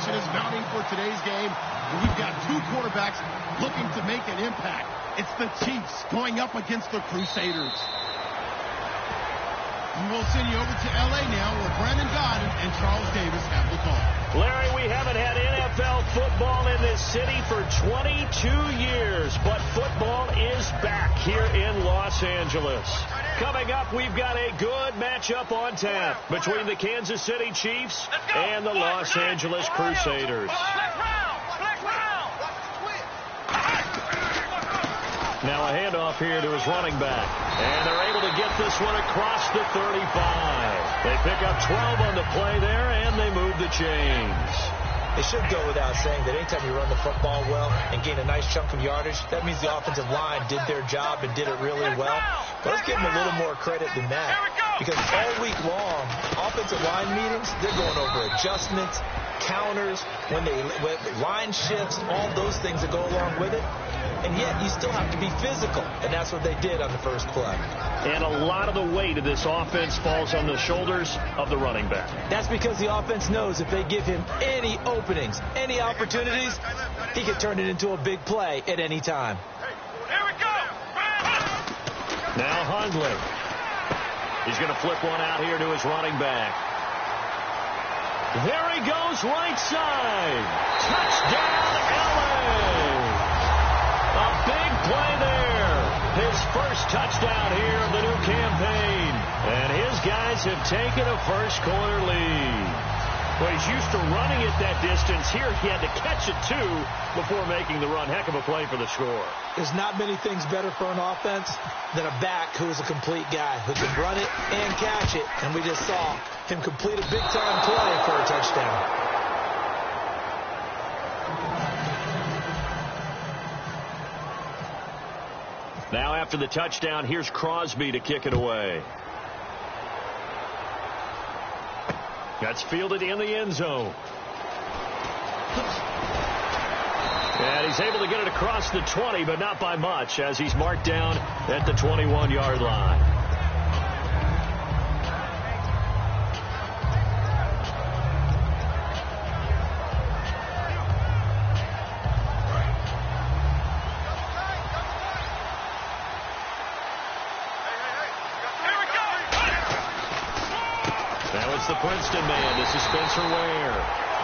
tension is mounting for today's game. And we've got two quarterbacks looking to make an impact. It's the Chiefs going up against the Crusaders. And we'll send you over to L.A. now, where Brandon Gaudin and Charles Davis have the call. Larry, we haven't had NFL football in this city for 22 years, but football is back here in Los Angeles. Coming up, we've got a good matchup on tap between the Kansas City Chiefs and the Los Angeles Crusaders. Now a handoff here to his running back. And they're able to get this one across the 35. They pick up 12 on the play there, and they move the chains. It should go without saying that anytime you run the football well and gain a nice chunk of yardage, that means the offensive line did their job and did it really well. But let's give them a little more credit than that. Because all week long, offensive line meetings, they're going over adjustments, counters, when line shifts, all those things that go along with it. And yet you still have to be physical, and that's what they did on the first play. And a lot of the weight of this offense falls on the shoulders of the running back. That's because the offense knows if they give him any openings, any opportunities, he can turn it into a big play at any time. Here we go! Now Hundley. He's going to flip one out here to his running back. There he goes, right side. Touchdown, LA! A big play there. His first touchdown here of the new campaign. And his guys have taken a first-quarter lead. Well, he's used to running it that distance. Here he had to catch it, too, before making the run. Heck of a play for the score. There's not many things better for an offense than a back who is a complete guy who can run it and catch it. And we just saw him complete a big-time play for a touchdown. Now after the touchdown, here's Crosby to kick it away. That's fielded in the end zone. And he's able to get it across the 20, but not by much, as he's marked down at the 21-yard line. The Princeton man. This is Spencer Ware.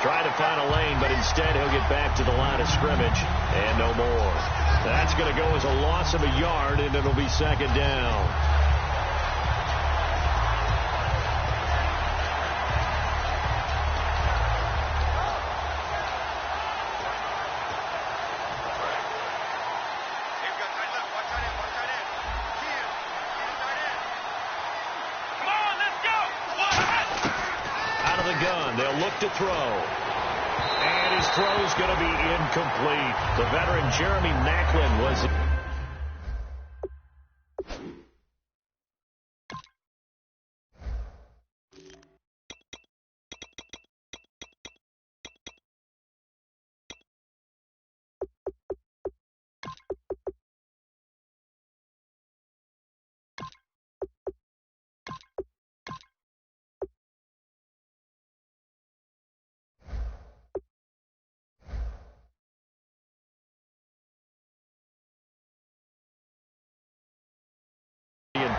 Trying to find a lane, but instead he'll get back to the line of scrimmage and no more. That's going to go as a loss of a yard, and it'll be second down. They'll look to throw. And his throw is going to be incomplete. The veteran Jeremy Maclin was...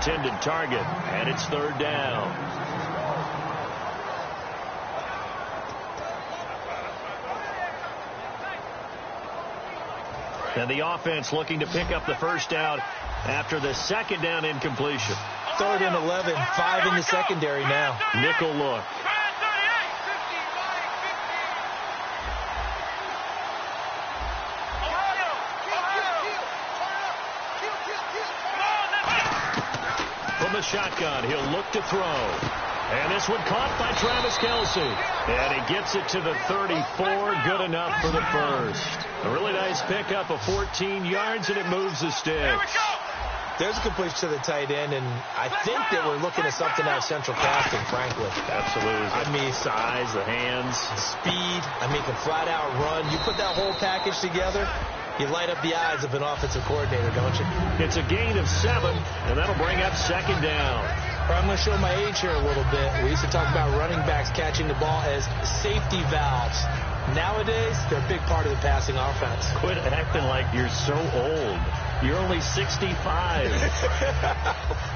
intended target, and it's third down. And the offense looking to pick up the first down after the second down incompletion. Third and 11, 5 in the secondary now. Nickel look. From the shotgun, he'll look to throw. And this one caught by Travis Kelce. And he gets it to the 34. Good enough for the first. A really nice pickup of 14 yards, and it moves the sticks. There's a completion to the tight end, and I think that we're looking at something out of central casting, frankly. Absolutely. I mean, size, the hands. Speed. I mean, can flat out run. You put that whole package together, you light up the eyes of an offensive coordinator, don't you? It's a gain of 7, and that'll bring up second down. I'm going to show my age here a little bit. We used to talk about running backs catching the ball as safety valves. Nowadays, they're a big part of the passing offense. Quit acting like you're so old. You're only 65.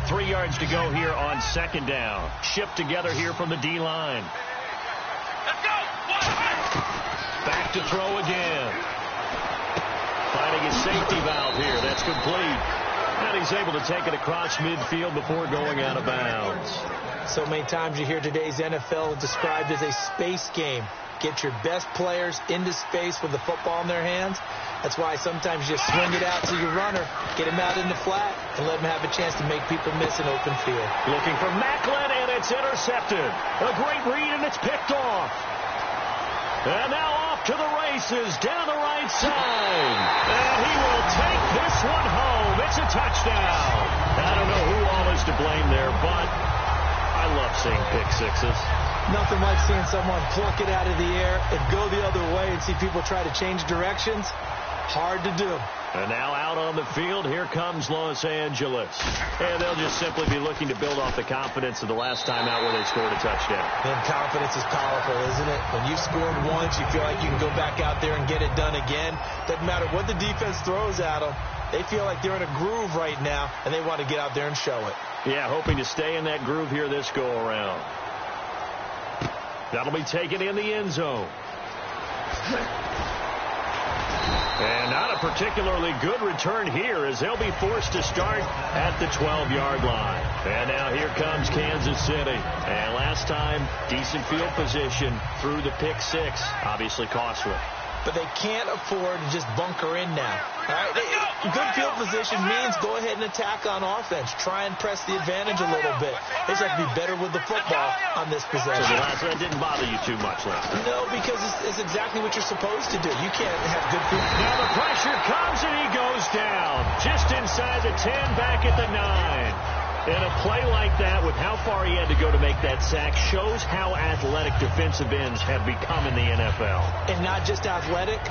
3 yards to go here on second down. Shipped together here from the D-line. Let's go. Back to throw again. Finding his safety valve here. That's complete. And he's able to take it across midfield before going out of bounds. So many times you hear today's NFL described as a space game. Get your best players into space with the football in their hands. That's why sometimes you just swing it out to your runner, get him out in the flat, and let him have a chance to make people miss an open field. Looking for Macklin, and it's intercepted. A great read, and it's picked off. And now off to the races down the right side. And he will take this one home. It's a touchdown. I don't know who all is to blame there, but I love seeing pick sixes. Nothing like seeing someone pluck it out of the air and go the other way and see people try to change directions. Hard to do. And now out on the field, here comes Los Angeles. And they'll just simply be looking to build off the confidence of the last time out where they scored a touchdown. And confidence is powerful, isn't it? When you've scored once, you feel like you can go back out there and get it done again. Doesn't matter what the defense throws at them. They feel like they're in a groove right now, and they want to get out there and show it. Yeah, hoping to stay in that groove here this go-around. That'll be taken in the end zone. And not a particularly good return here as they'll be forced to start at the 12-yard line. And now here comes Kansas City. And last time, decent field position through the pick six. Obviously costly. But they can't afford to just bunker in now. All right? Good field position means go ahead and attack on offense. Try and press the advantage a little bit. They just have to be better with the football on this possession. So that didn't bother you too much last time? No, because it's exactly what you're supposed to do. You can't have good field. Now the pressure comes and he goes down. Just inside the 10, back at the 9. And a play like that, with how far he had to go to make that sack, shows how athletic defensive ends have become in the NFL. And not just athletic,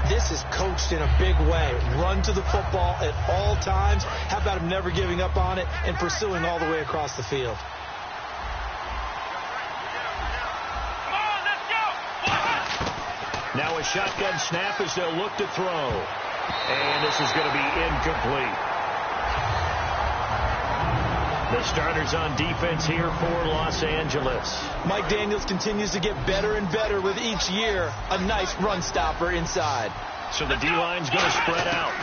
this is coached in a big way. Run to the football at all times. How about him never giving up on it and pursuing all the way across the field? Now a shotgun snap as they'll look to throw. And this is going to be incomplete. The starters on defense here for Los Angeles. Mike Daniels continues to get better and better with each year. A nice run stopper inside. So the D-line's going to spread out.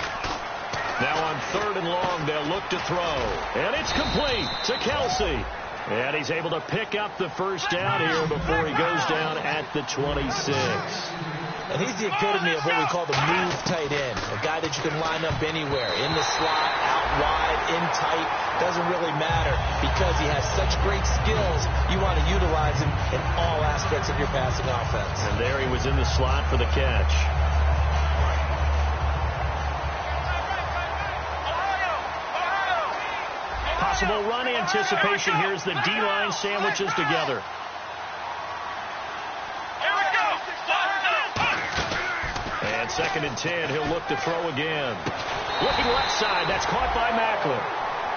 Now on 3rd and long, they'll look to throw. And it's complete to Kelsey. And he's able to pick up the first down here before he goes down at the 26. And he's the epitome of what we call the move tight end. A guy that you can line up anywhere. In the slot, out wide, in tight. Doesn't really matter because he has such great skills. You want to utilize him in all aspects of your passing offense. And there he was in the slot for the catch. Possible run anticipation here as the D-line sandwiches together. And 2nd and 10, he'll look to throw again. Looking left side, that's caught by Macklin.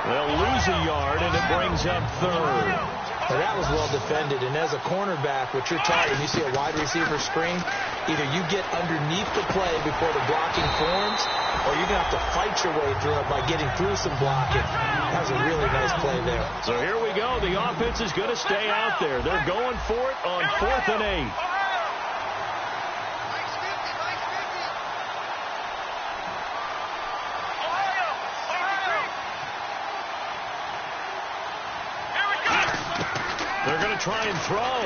They'll lose a yard, and it brings up 3rd. Now that was well defended, and as a cornerback, what you're taught when you see a wide receiver screen, either you get underneath the play before the blocking forms, or you're going to have to fight your way through it by getting through some blocking. That was a really nice play there. So here we go. The offense is going to stay out there. They're going for it on 4th and 8. They're going to try and throw.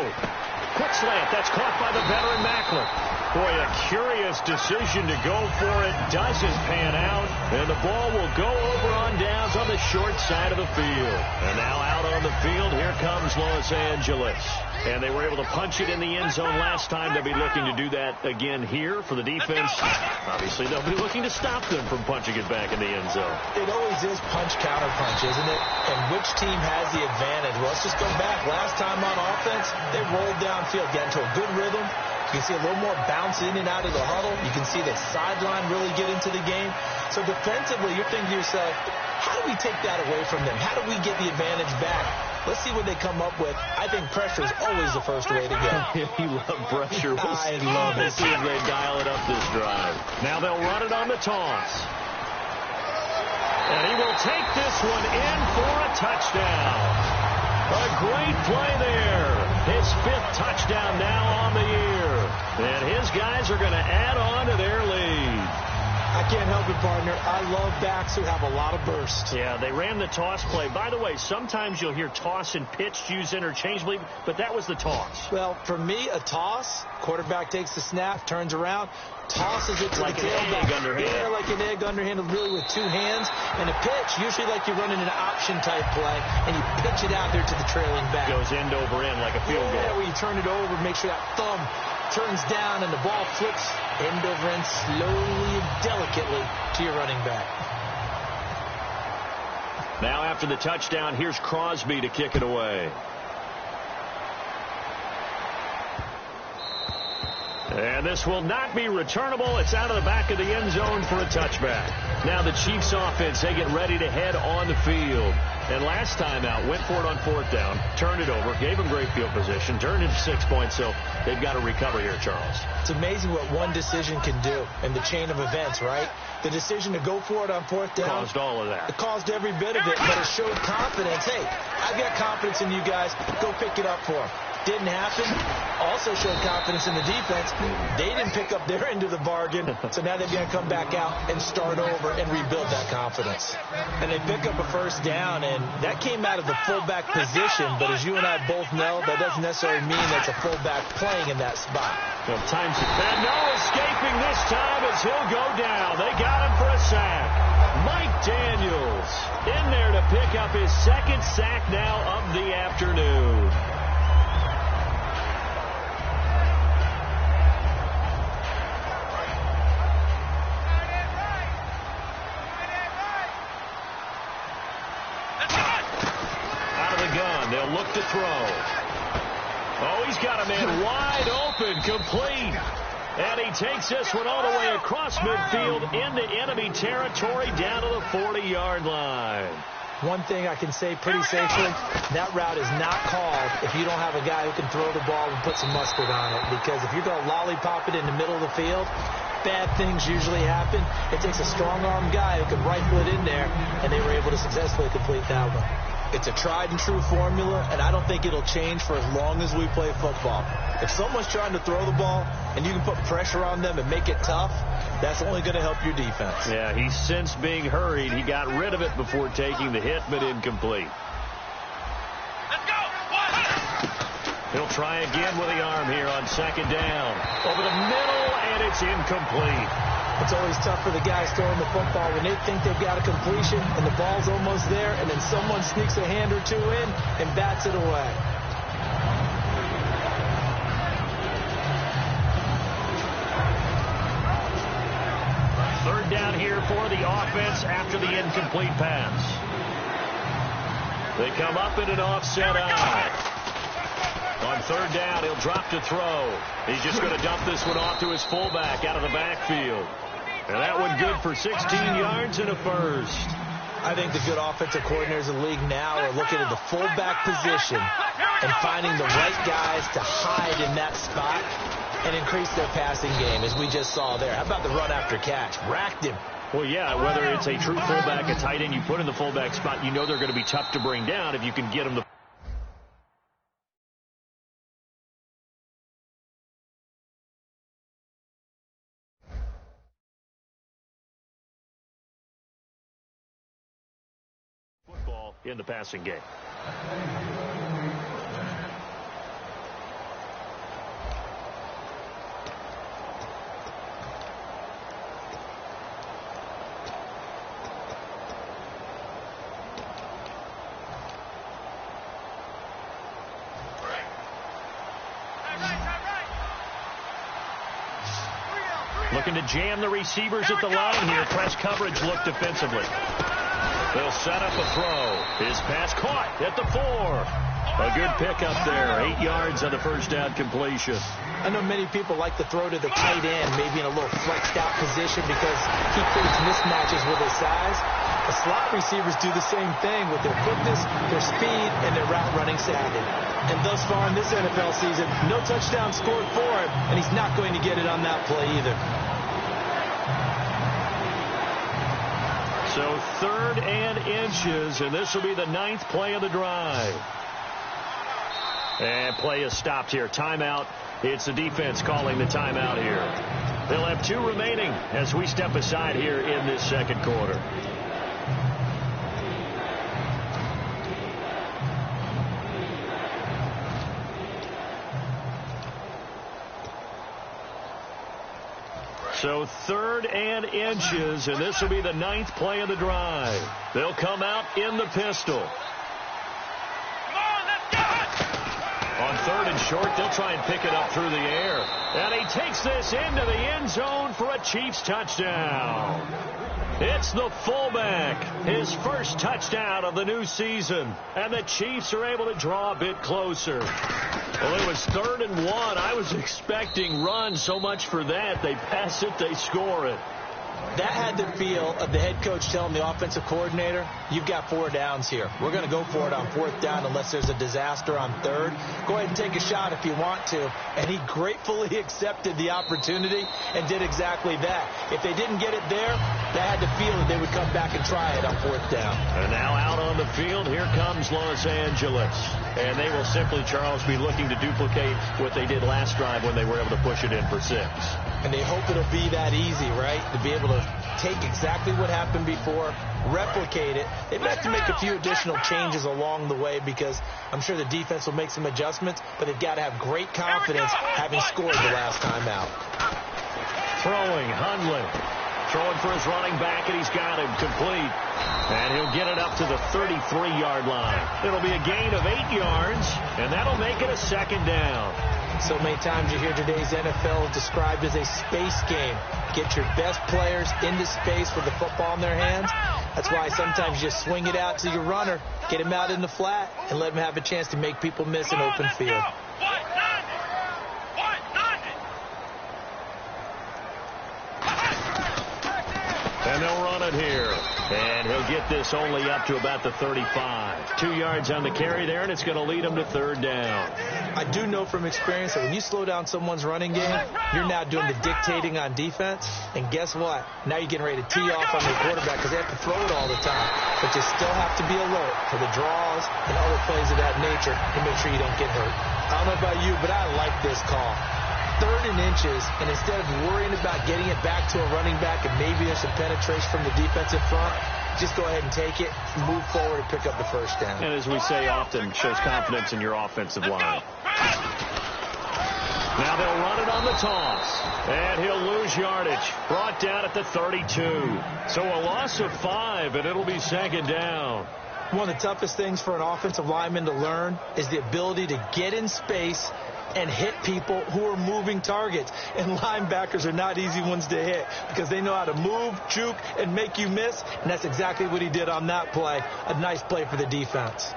Quick slant. That's caught by the veteran Macklin. Boy, a curious decision to go for it. Doesn't pan out. And the ball will go over on downs on the short side of the field. And now out on the field, here comes Los Angeles. And they were able to punch it in the end zone last time. They'll be looking to do that again here for the defense. Obviously, they'll be looking to stop them from punching it back in the end zone. It always is punch-counter-punch, isn't it? And which team has the advantage? Well, let's just go back. Last time on offense, they rolled downfield, got into a good rhythm, You can see a little more bounce in and out of the huddle. You can see the sideline really get into the game. So defensively, you're thinking to yourself, how do we take that away from them? How do we get the advantage back? Let's see what they come up with. I think pressure is always the first way to go. You love pressure. I love it. See if they dial it up this drive. Now they'll run it on the toss. And he will take this one in for a touchdown. A great play there. His 5th touchdown now on the year. And his guys are going to add on to their lead. I can't help it, partner. I love backs who have a lot of burst. Yeah, they ran the toss play. By the way, sometimes you'll hear toss and pitch used interchangeably, but that was the toss. Well, for me, a toss, quarterback takes the snap, turns around, tosses it to like the tailback. Yeah, like an egg underhanded, really with 2 hands. And a pitch, usually like you're running an option-type play, and you pitch it out there to the trailing back. Goes end over end like a field goal. Yeah, where you turn it over, make sure that thumb turns down, and the ball flips end over end slowly and delicately to your running back. Now after the touchdown, here's Crosby to kick it away. And this will not be returnable. It's out of the back of the end zone for a touchback. Now the Chiefs offense, they get ready to head on the field. And last time out, went for it on 4th down, turned it over, gave them great field position, turned into 6 points, so they've got to recover here, Charles. It's amazing what one decision can do in the chain of events, right? The decision to go for it on 4th down. Caused all of that. It caused every bit of it, but it showed confidence. Hey, I've got confidence in you guys. Go pick it up for them. Didn't happen. Also showed confidence in the defense. They didn't pick up their end of the bargain, so now they've got to come back out and start over and rebuild that confidence. And they pick up a 1st down, and that came out of the fullback position, but as you and I both know, that doesn't necessarily mean that's a fullback playing in that spot. Well, time's and no escaping this time as he'll go down. They got him for a sack. Mike Daniels in there to pick up his 2nd sack now of the afternoon. They'll look to throw. Oh, he's got a man wide open, complete. And he takes this one all the way across midfield into enemy territory down to the 40-yard line. One thing I can say pretty safely, that route is not called if you don't have a guy who can throw the ball and put some mustard on it. Because if you're going to lollipop it in the middle of the field, bad things usually happen. It takes a strong-arm guy who can rifle it in there, and they were able to successfully complete that one. It's a tried-and-true formula, and I don't think it'll change for as long as we play football. If someone's trying to throw the ball and you can put pressure on them and make it tough, that's only going to help your defense. Yeah, he's since being hurried. He got rid of it before taking the hit, but incomplete. Let's go! He'll try again with the arm here on 2nd down. Over the middle, and it's incomplete. It's always tough for the guys throwing the football when they think they've got a completion and the ball's almost there, and then someone sneaks a hand or 2 in and bats it away. Third down here for the offense after the incomplete pass. They come up in an offset eye. On 3rd down, he'll drop to throw. He's just going to dump this one off to his fullback out of the backfield. And that one good for 16 yards and a 1st. I think the good offensive coordinators in the league now are looking at the fullback position and finding the right guys to hide in that spot and increase their passing game, as we just saw there. How about the run after catch? Racked him. Well, yeah, whether it's a true fullback, a tight end you put in the fullback spot, you know they're going to be tough to bring down if you can get them the football in the passing game. Looking to jam the receivers at the line here. Press coverage look defensively. They'll set up a throw. His pass caught at the 4. A good pickup there. 8 yards on the first down completion. I know many people like to throw to the tight end, maybe in a little flexed out position because he creates mismatches with his size. The slot receivers do the same thing with their quickness, their speed, and their route running savvy. And thus far in this NFL season, no touchdown scored for him, and he's not going to get it on that play either. So 3rd and inches, and this will be the 9th play of the drive. And play is stopped here. Timeout. It's the defense calling the timeout here. They'll have 2 remaining as we step aside here in this second quarter. So 3rd and inches, and this will be the 9th play of the drive. They'll come out in the pistol. On 3rd and short, they'll try and pick it up through the air. And he takes this into the end zone for a Chiefs touchdown. It's the fullback, his first touchdown of the new season. And the Chiefs are able to draw a bit closer. Well, it was 3rd and 1. I was expecting run, so much for that. They pass it, they score it. That had the feel of the head coach telling the offensive coordinator, you've got 4 downs here. We're going to go for it on 4th down unless there's a disaster on 3rd. Go ahead and take a shot if you want to. And he gratefully accepted the opportunity and did exactly that. If they didn't get it there, they had the feel that they would come back and try it on 4th down. And now out on the field, here comes Los Angeles. And they will simply, Charles, be looking to duplicate what they did last drive when they were able to push it in for 6. And they hope it'll be that easy, right? To be able to take exactly what happened before, replicate it. They may have to make a few additional changes along the way because I'm sure the defense will make some adjustments, but they've got to have great confidence having scored the last time out. Throwing, Hundley. Throwing for his running back, and he's got him complete. And he'll get it up to the 33-yard line. It'll be a gain of 8 yards, and that'll make it a 2nd down. So many times you hear today's NFL described as a space game. Get your best players into space with the football in their hands. That's why sometimes you just swing it out to your runner, get him out in the flat, and let him have a chance to make people miss an open field. And they'll run it here. And he'll get this only up to about the 35. 2 yards on the carry there, and it's going to lead him to 3rd down. I do know from experience that when you slow down someone's running game, you're now doing the dictating on defense. And guess what? Now you're getting ready to tee off on your quarterback because they have to throw it all the time. But you still have to be alert for the draws and other plays of that nature to make sure you don't get hurt. I don't know about you, but I like this call. 3rd and inches, and instead of worrying about getting it back to a running back and maybe there's some penetration from the defensive front, just go ahead and take it, move forward, and pick up the 1st down. And as we say often, shows confidence in your offensive line. Now they'll run it on the toss, and he'll lose yardage. Brought down at the 32. So a loss of 5, and it'll be 2nd down. One of the toughest things for an offensive lineman to learn is the ability to get in space and hit people who are moving targets. And linebackers are not easy ones to hit because they know how to move, juke, and make you miss. And that's exactly what he did on that play. A nice play for the defense.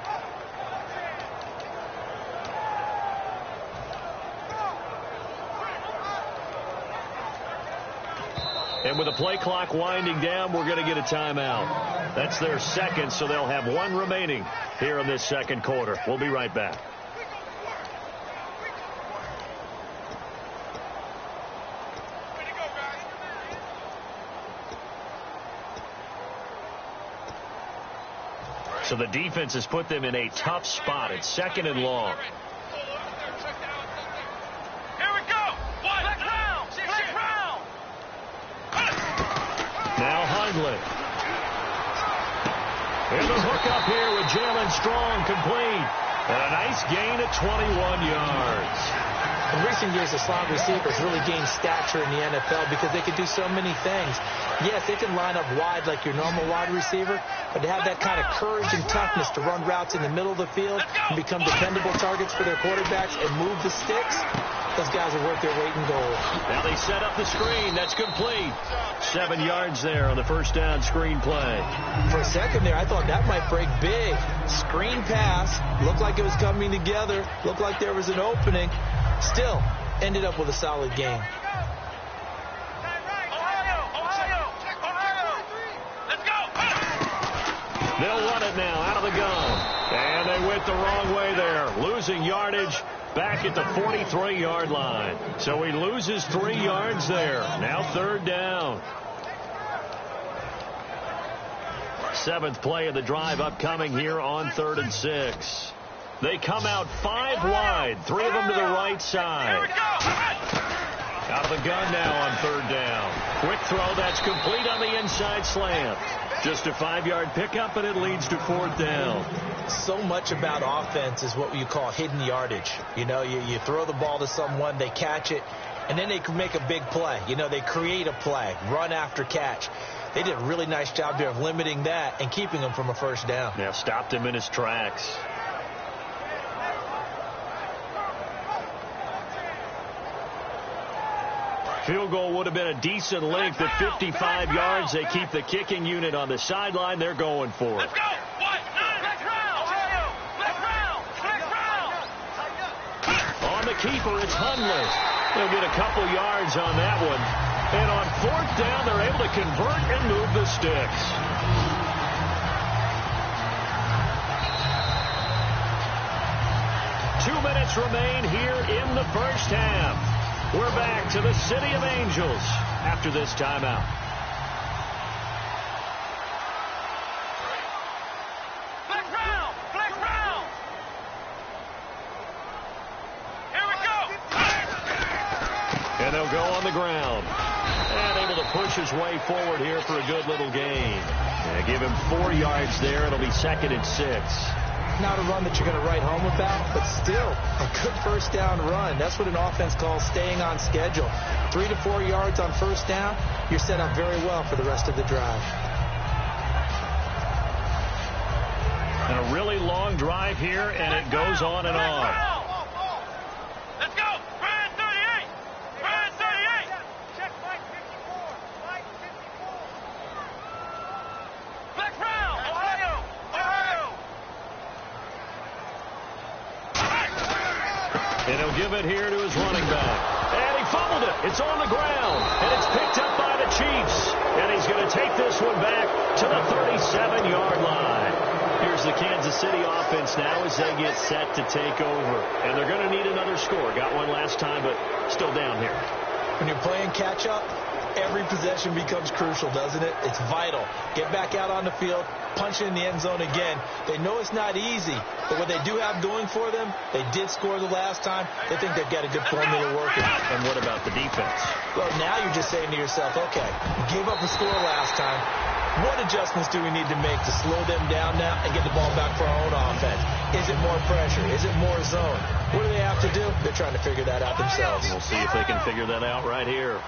And with the play clock winding down, we're going to get a timeout. That's their 2nd, so they'll have 1 remaining here in this 2nd quarter. We'll be right back. So the defense has put them in a tough spot. It's 2nd and long. Here we go. Black round. Six round. Now Hundley. And the hook up here with Jalen Strong complete. And a nice gain of 21 yards. In recent years, the slot receivers really gained stature in the NFL because they could do so many things. Yes, they can line up wide like your normal wide receiver, but to have that kind of courage and toughness to run routes in the middle of the field and become dependable targets for their quarterbacks and move the sticks, Those guys are worth their weight in gold. Now they set up the screen. That's complete. 7 yards there on the first down screen play. For a second there, I thought that might break big. Screen pass. Looked like it was coming together. Looked like there was an opening. Still, ended up with a solid game. They'll run it now out of the gun. And they went the wrong way there. Losing yardage back at the 43-yard line. So he loses 3 yards there. Now 3rd down. 7th play of the drive upcoming here on 3rd and 6. They come out 5 wide. 3 of them to the right side. Out of the gun now on 3rd down. Quick throw. That's complete on the inside slant. Just a 5-yard pickup, and it leads to 4th down. So much about offense is what you call hidden yardage. You know, you throw the ball to someone, they catch it, and then they can make a big play. You know, they create a play, run after catch. They did a really nice job here of limiting that and keeping him from a 1st down. Yeah, stopped him in his tracks. Field goal would have been a decent length at 55 yards. They keep the kicking unit on the sideline. They're going for it. Let's go. On the keeper, it's Hundley. They'll get a couple yards on that one. And on 4th down, they're able to convert and move the sticks. Two minutes remain here in the first half. We're back to the City of Angels after this timeout. Flex round. Here we go. And they'll go on the ground. And able to push his way forward here for a good little gain. Yeah, give him 4 yards there. It'll be 2nd and 6. Not a run that you're going to write home about, but still a good 1st down run. That's what an offense calls staying on schedule. 3 to 4 yards on 1st down, you're set up very well for the rest of the drive. And a really long drive here, and it goes on and on. Let's go. Brand 38. Brand 38. Check Mike 54. Mike 54. Flex round. Ohio. And he'll give it here to his running back. And he fumbled it. It's on the ground. And it's picked up by the Chiefs. And he's going to take this one back to the 37-yard line. Here's the Kansas City offense now as they get set to take over. And they're going to need another score. Got one last time, but still down here. When you're playing catch-up, every possession becomes crucial, doesn't it? It's vital. Get back out on the field, punch it in the end zone again. They know it's not easy, but what they do have going for them, they did score the last time. They think they've got a good formula working. And what about the defense? Well, now you're just saying to yourself, okay, gave up a score last time. What adjustments do we need to make to slow them down now and get the ball back for our own offense? Is it more pressure? Is it more zone? What do they have to do? They're trying to figure that out themselves. We'll see if they can figure that out right here.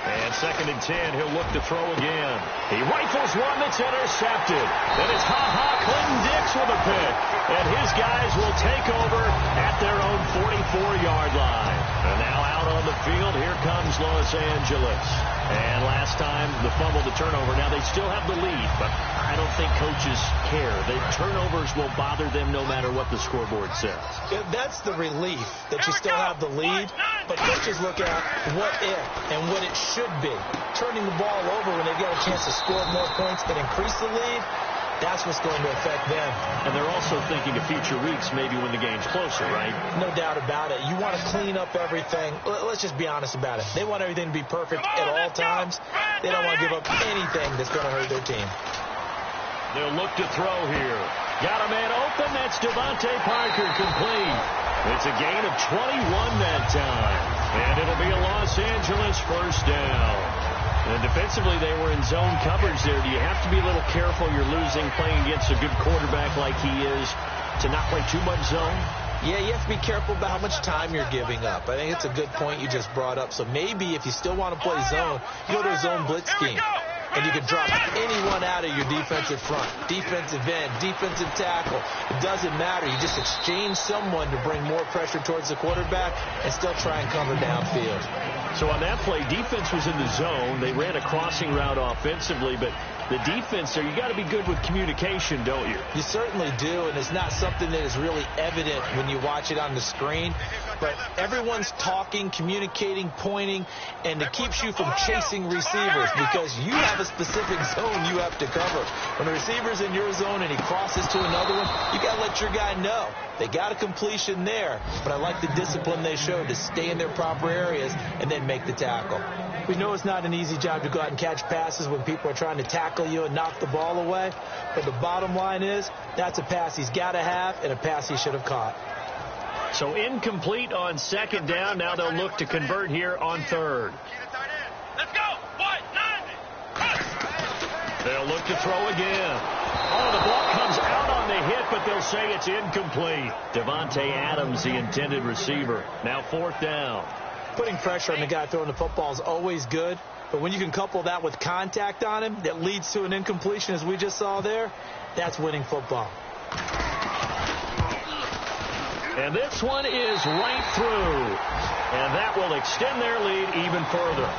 And 2nd and 10, he'll look to throw again. He rifles one that's intercepted. And it's Clinton Dix with a pick. And his guys will take over at their own 44-yard line. And now out on the field, here comes Los Angeles. And last time, the fumble, the turnover. Now they still have the lead, but I don't think coaches care. The turnovers will bother them no matter what the scoreboard says. Yeah, that's the relief that you still have the lead. But coaches look at what if and what it should be. Turning the ball over when they get a chance to score more points and increase the lead, that's what's going to affect them. And they're also thinking of future weeks, maybe when the game's closer, right? No doubt about it. You want to clean up everything. Let's just be honest about it. They want everything to be perfect at all times. They don't want to give up anything that's going to hurt their team. They'll look to throw here. Got a man open. That's Devontae Parker, complete. It's a gain of 21 that time. And it'll be a Los Angeles 1st down. And defensively, they were in zone coverage there. Do you have to be a little careful? You're losing playing against a good quarterback like he is to not play too much zone? Yeah, you have to be careful about how much time you're giving up. I think it's a good point you just brought up. So maybe if you still want to play zone, you go to a zone blitz scheme. and you can drop anyone out of your defensive front. Defensive end, defensive tackle. It doesn't matter. You just exchange someone to bring more pressure towards the quarterback and still try and cover downfield. So on that play, defense was in the zone. They ran a crossing route offensively, but the defense there, you got to be good with communication, don't you? You certainly do, and it's not something that is really evident when you watch it on the screen. But everyone's talking, communicating, pointing, and it keeps you from chasing receivers because you have a specific zone you have to cover. When the receiver's in your zone and he crosses to another one, you got to let your guy know. They got a completion there, but I like the discipline they showed to stay in their proper areas and then make the tackle. We know it's not an easy job to go out and catch passes when people are trying to tackle you and knock the ball away, but the bottom line is that's a pass he's got to have and a pass he should have caught. So incomplete on second down. Now they'll look to convert here on third. Let's go. 190. They'll look to throw again. Oh, the ball comes out on the hit, but they'll say it's incomplete. Devontae Adams, the intended receiver. Now fourth down. Putting pressure on the guy throwing the football is always good, but when you can couple that with contact on him that leads to an incompletion, as we just saw there, that's winning football. And this one is right through. And that will extend their lead even further.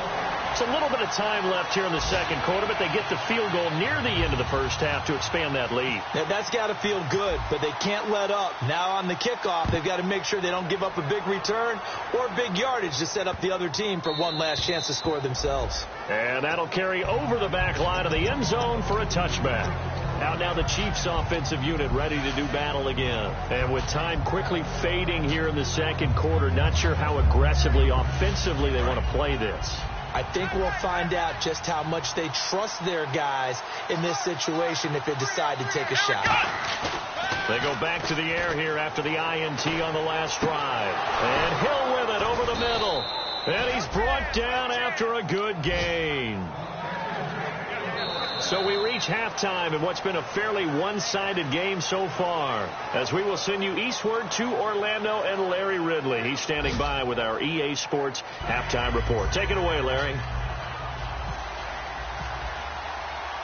It's a little bit of time left here in the second quarter, but they get the field goal near the end of the first half to expand that lead. Now, that's got to feel good, but they can't let up. Now on the kickoff, they've got to make sure they don't give up a big return or big yardage to set up the other team for one last chance to score themselves. And that'll carry over the back line of the end zone for a touchback. Out now the Chiefs offensive unit ready to do battle again. And with time quickly fading here in the second quarter, not sure how aggressively, offensively they want to play this. I think we'll find out just how much they trust their guys in this situation if they decide to take a shot. They go back to the air here after the INT on the last drive. And Hill with it over the middle. And he's brought down after a good gain. So we reach halftime in what's been a fairly one-sided game so far, as we will send you eastward to Orlando and Larry Ridley. He's standing by with our EA Sports halftime report. Take it away, Larry.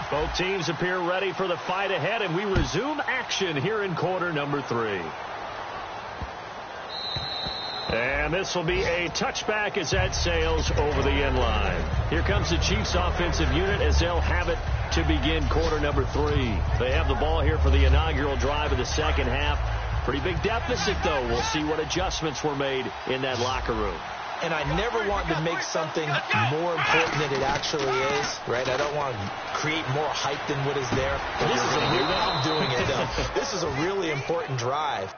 Both teams appear ready for the fight ahead, and we resume action here in quarter number 3. And this will be a touchback as that sails over the end line. Here comes the Chiefs offensive unit as they'll have it to begin quarter number 3. They have the ball here for the inaugural drive of the second half. Pretty big deficit, though. We'll see what adjustments were made in that locker room. And I never want to make something more important than it actually is, right? I don't want to create more hype than what is there. But this is I'm doing it, though. This is a really important drive.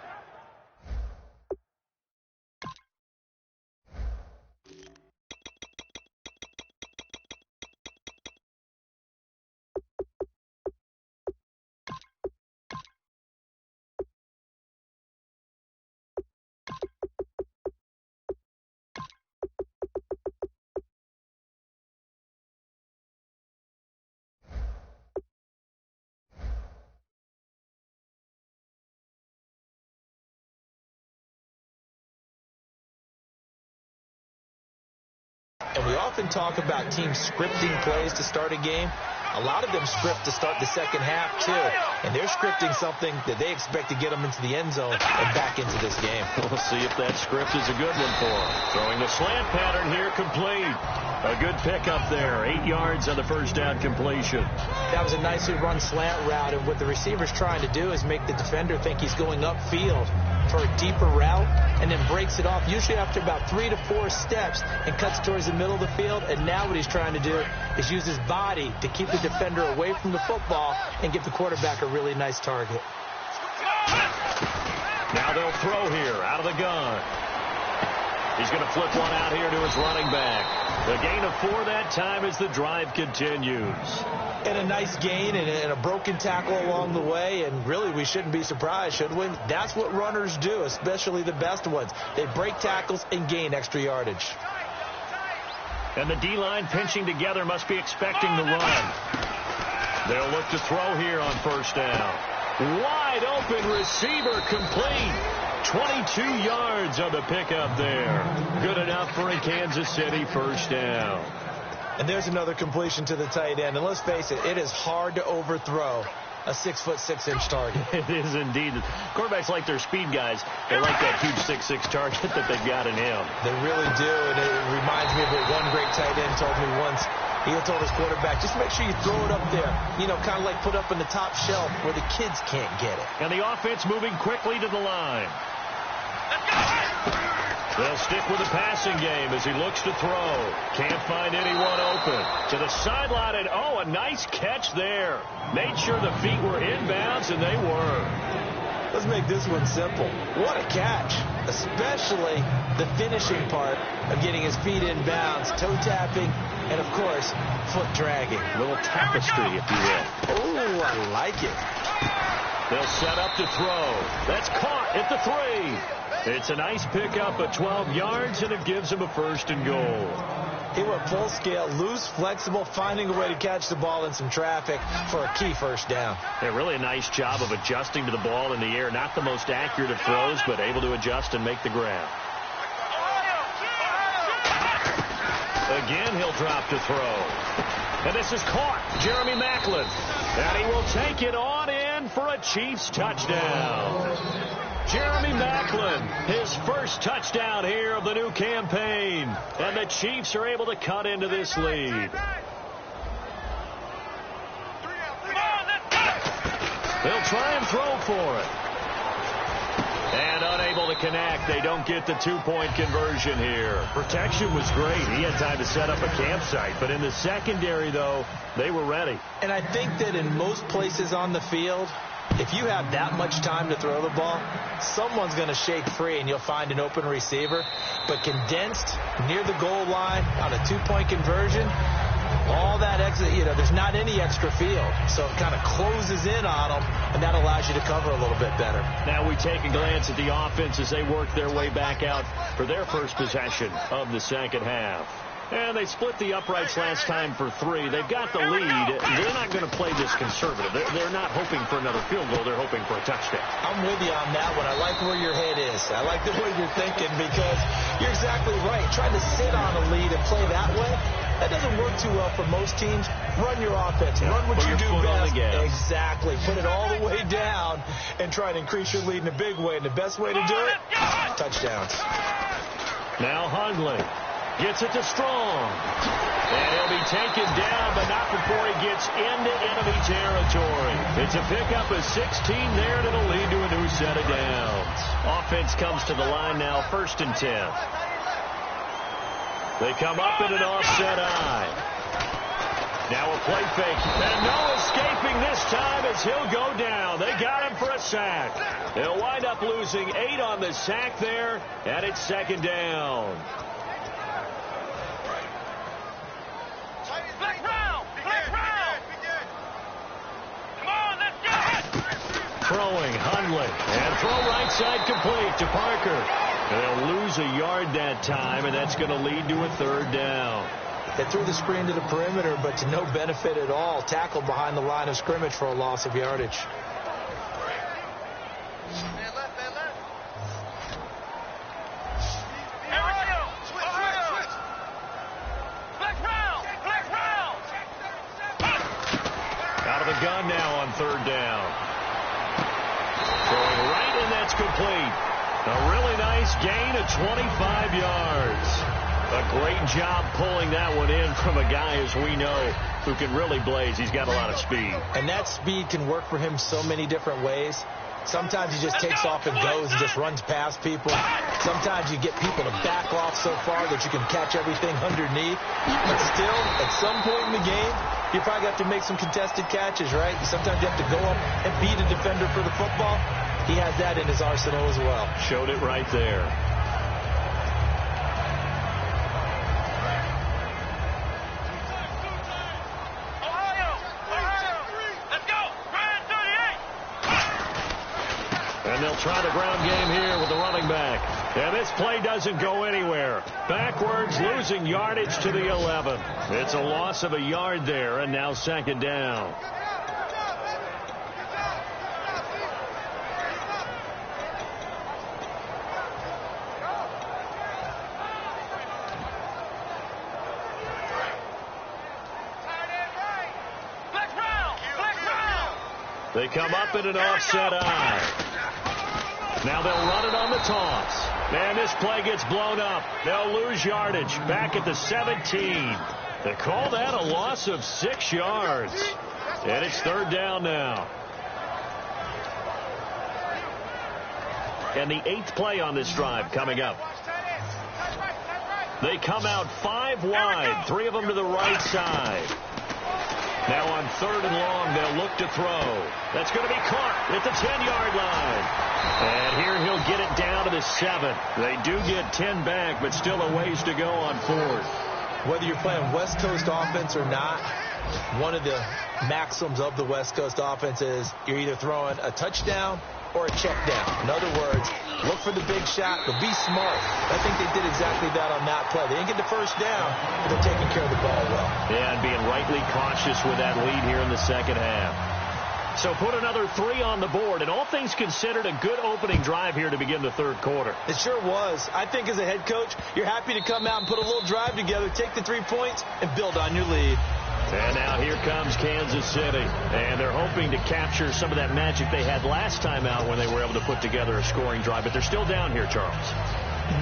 And we often talk about teams scripting plays to start a game. A lot of them script to start the second half, too. And they're scripting something that they expect to get them into the end zone and back into this game. We'll see if that script is a good one for them. Throwing the slant pattern here, complete. A good pickup there. 8 yards on the first down completion. That was a nicely run slant route, and what the receiver's trying to do is make the defender think he's going upfield for a deeper route and then breaks it off, usually after about 3 to 4 steps, and cuts towards the middle of the field. And now what he's trying to do is use his body to keep the defender away from the football and give the quarterback a really nice target. Now they'll throw here out of the gun. He's going to flip one out here to his running back. The gain of 4 that time as the drive continues. And a nice gain and a broken tackle along the way, and really we shouldn't be surprised, should we? That's what runners do, especially the best ones. They break tackles and gain extra yardage. And the D-line pinching together must be expecting the run. They'll look to throw here on first down. Wide open receiver complete. 22 yards on the pickup there. Good enough for a Kansas City first down. And there's another completion to the tight end. And let's face it, it is hard to overthrow a 6'6" target. It is indeed. Quarterbacks like their speed guys. They like that huge 6'6" target that they've got in him. They really do, and it reminds me of what one great tight end told me once. He told his quarterback, just make sure you throw it up there. You know, kind of like put up in the top shelf where the kids can't get it. And the offense moving quickly to the line. They'll stick with the passing game as he looks to throw. Can't find anyone open. To the sideline, and oh, a nice catch there. Made sure the feet were inbounds, and they were. Let's make this one simple. What a catch, especially the finishing part of getting his feet inbounds, toe tapping, and, of course, foot dragging. A little tapestry, if you will. Oh, I like it. They'll set up to throw. That's caught at the 3. It's a nice pickup of 12 yards, and it gives him a 1st and goal. He went full scale, loose, flexible, finding a way to catch the ball in some traffic for a key 1st down. Yeah, really a nice job of adjusting to the ball in the air. Not the most accurate of throws, but able to adjust and make the grab. Again, he'll drop to throw. And this is caught. Jeremy Maclin. And he will take it on in for a Chiefs touchdown. Jeremy Maclin, his 1st touchdown here of the new campaign. And the Chiefs are able to cut into this lead. They'll try and throw for it. And unable to connect. They don't get the 2-point conversion here. Protection was great. He had time to set up a campsite. But in the secondary, though, they were ready. And I think that in most places on the field, if you have that much time to throw the ball, someone's going to shake free and you'll find an open receiver. But condensed near the goal line on a 2-point conversion, all that extra, you know, there's not any extra field. So it kind of closes in on them, and that allows you to cover a little bit better. Now we take a glance at the offense as they work their way back out for their first possession of the second half. And they split the uprights last time for 3. They've got the lead. They're not going to play this conservative. They're not hoping for another field goal. They're hoping for a touchdown. I'm with you on that one. I like where your head is. I like the way you're thinking because you're exactly right. Trying to sit on a lead and play that way, that doesn't work too well for most teams. Run your offense. Run what you do best. Exactly. Put it all the way down and try to increase your lead in a big way. And the best way to do it, touchdowns. Now Hundley gets it to Strong. And he'll be taken down, but not before he gets into enemy territory. It's a pickup of 16 there, and it'll lead to a new set of downs. Offense comes to the line now, 1st and 10. They come up in an offset eye. Now a play fake. And no escaping this time as he'll go down. They got him for a sack. They'll wind up losing 8 on the sack there, and it's 2nd down. Throwing, Hundley, and throw right side complete to Parker. They'll lose a yard that time, and that's going to lead to a 3rd down. They threw the screen to the perimeter, but to no benefit at all. Tackled behind the line of scrimmage for a loss of yardage. Out of the gun now on 3rd down. Throwing right, and that's complete. A really nice gain of 25 yards. A great job pulling that one in from a guy, as we know, who can really blaze. He's got a lot of speed. And that speed can work for him so many different ways. Sometimes he just takes off and goes and just runs past people. Sometimes you get people to back off so far that you can catch everything underneath. But still, at some point in the game, you probably have to make some contested catches, right? Sometimes you have to go up and beat a defender for the football. He has that in his arsenal as well. Showed it right there. And they'll try the ground game here with the running back. And this play doesn't go anywhere. Backwards, losing yardage to the 11. It's a loss of a yard there, and now 2nd down. They come up in an offset eye. Now they'll run it on the toss. And this play gets blown up. They'll lose yardage back at the 17. They call that a loss of 6 yards. And it's third down now. And the 8th play on this drive coming up. They come out 5 wide, 3 of them to the right side. Now on 3rd and long, they'll look to throw. That's going to be caught at the 10-yard line. And here he'll get it down to the 7. They do get 10 back, but still a ways to go on 4th. Whether you're playing West Coast offense or not, one of the maxims of the West Coast offense is you're either throwing a touchdown or a check down. In other words, look for the big shot, but be smart. I think they did exactly that on that play. They didn't get the first down, but they're taking care of the ball well. Yeah, and being rightly cautious with that lead here in the second half. So put another 3 on the board, and all things considered, a good opening drive here to begin the third quarter. It sure was. I think as a head coach, you're happy to come out and put a little drive together, take the 3 points, and build on your lead. And now here comes Kansas City. And they're hoping to capture some of that magic they had last time out when they were able to put together a scoring drive. But they're still down here, Charles.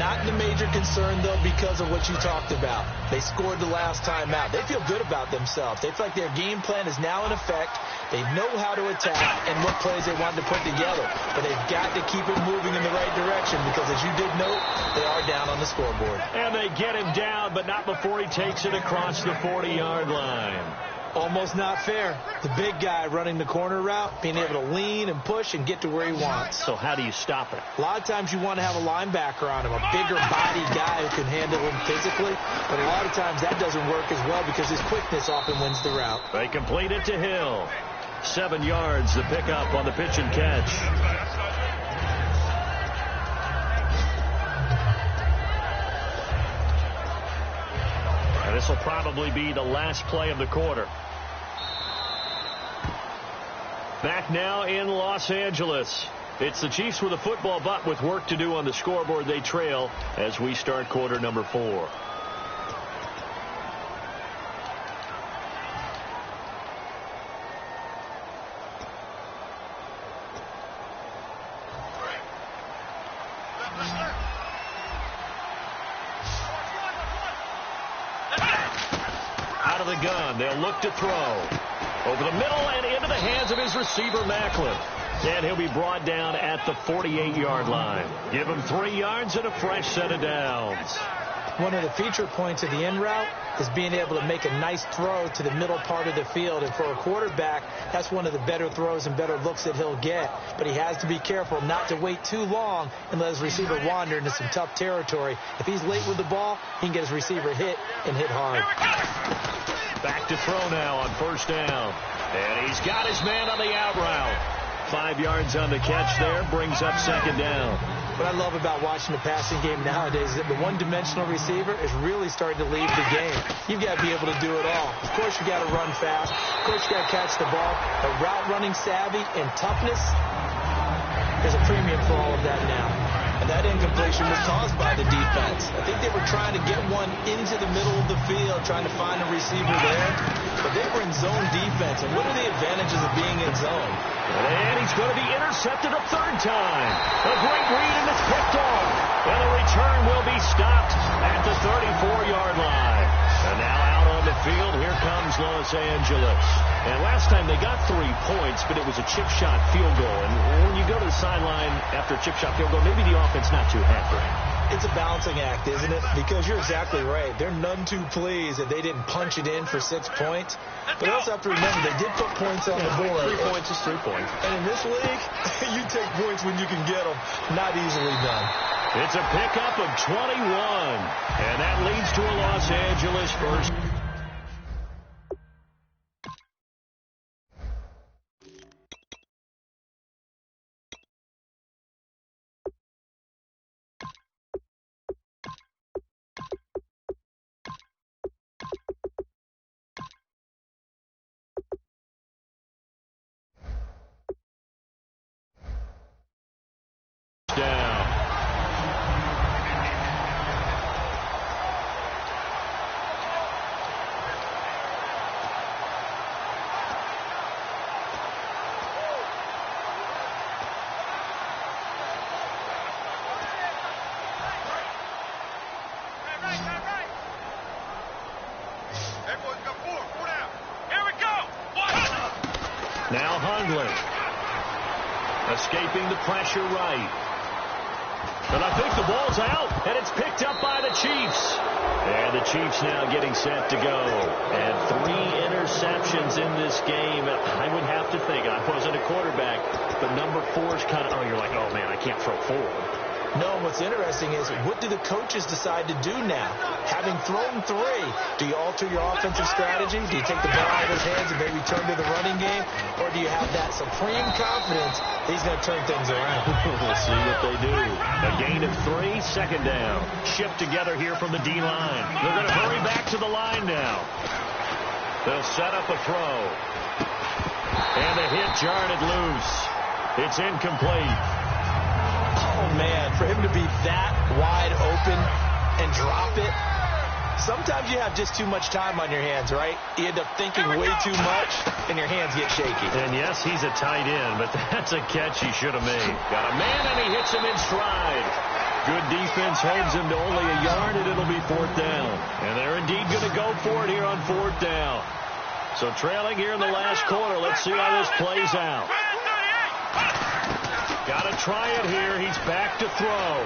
Not the major concern, though, because of what you talked about. They scored the last time out. They feel good about themselves. They feel like their game plan is now in effect. They know how to attack and what plays they want to put together. But they've got to keep it moving in the right direction because, as you did note, they are down on the scoreboard. And they get him down, but not before he takes it across the 40-yard line. Almost not fair. The big guy running the corner route, being able to lean and push and get to where he wants. So how do you stop it? A lot of times you want to have a linebacker on him, a bigger body guy who can handle him physically. But a lot of times that doesn't work as well because his quickness often wins the route. They complete it to Hill. 7 yards, the pickup on the pitch and catch. And this will probably be the last play of the quarter. Back now in Los Angeles. It's the Chiefs with a football, but with work to do on the scoreboard. They trail as we start quarter number 4. Out of the gun, they'll look to throw. Over the middle and into the hands of his receiver, Macklin. And he'll be brought down at the 48-yard line. Give him 3 yards and a fresh set of downs. One of the feature points of the in route is being able to make a nice throw to the middle part of the field. And for a quarterback, that's one of the better throws and better looks that he'll get. But he has to be careful not to wait too long and let his receiver wander into some tough territory. If he's late with the ball, he can get his receiver hit and hit hard. Back to throw now on first down. And he's got his man on the out route. 5 yards on the catch there, brings up second down. What I love about watching the passing game nowadays is that the one-dimensional receiver is really starting to leave the game. You've got to be able to do it all. Of course, you got to run fast. Of course, you got to catch the ball. But route running savvy and toughness, there's a premium for all of that now. And that incompletion was caused by the defense. I think they were trying to get one into the middle of the field, trying to find a receiver there. But they were in zone defense. And what are the advantages of being in zone? And he's going to be intercepted a third time. A great read, and it's picked off. And the return will be stopped at the 34-yard line. And now out on the field, here comes Los Angeles. And last time they got 3 points, but it was a chip shot field goal. And when you go to the sideline after a chip shot field goal, maybe the offense not too happy. It's a balancing act, isn't it? Because you're exactly right. They're none too pleased that they didn't punch it in for 6 points. But also have to remember, they did put points on the board. 3 points is 3 points. And in this league, you take points when you can get them. Not easily done. It's a pickup of 21. And that leads to a Los Angeles first. Now Hundley. Escaping the pressure right. And I think the ball's out, and it's picked up by the Cheifs. And the Cheifs now getting set to go. And 3 interceptions in this game. I would have to think, I wasn't a quarterback, but number 4 is kind of, oh, you're like, oh, man, I can't throw 4. No, what's interesting is what do the coaches decide to do now? Having thrown 3, do you alter your offensive strategy? Do you take the ball out of his hands and maybe turn to the running game? Or do you have that supreme confidence that he's going to turn things around? We'll see what they do. A gain of 3, second down. Shift together here from the D-line. They're going to hurry back to the line now. They'll set up a throw. And the hit jarred it loose. It's incomplete. Oh, man, for him to be that wide open and drop it, sometimes you have just too much time on your hands, right? You end up thinking way too much, and your hands get shaky. And, yes, he's a tight end, but that's a catch he should have made. Got a man, and he hits him in stride. Good defense holds him to only a yard, and it'll be 4th down. And they're indeed going to go for it here on 4th down. So trailing here in the last quarter. Let's see how this plays out. Got to try it here. He's back to throw.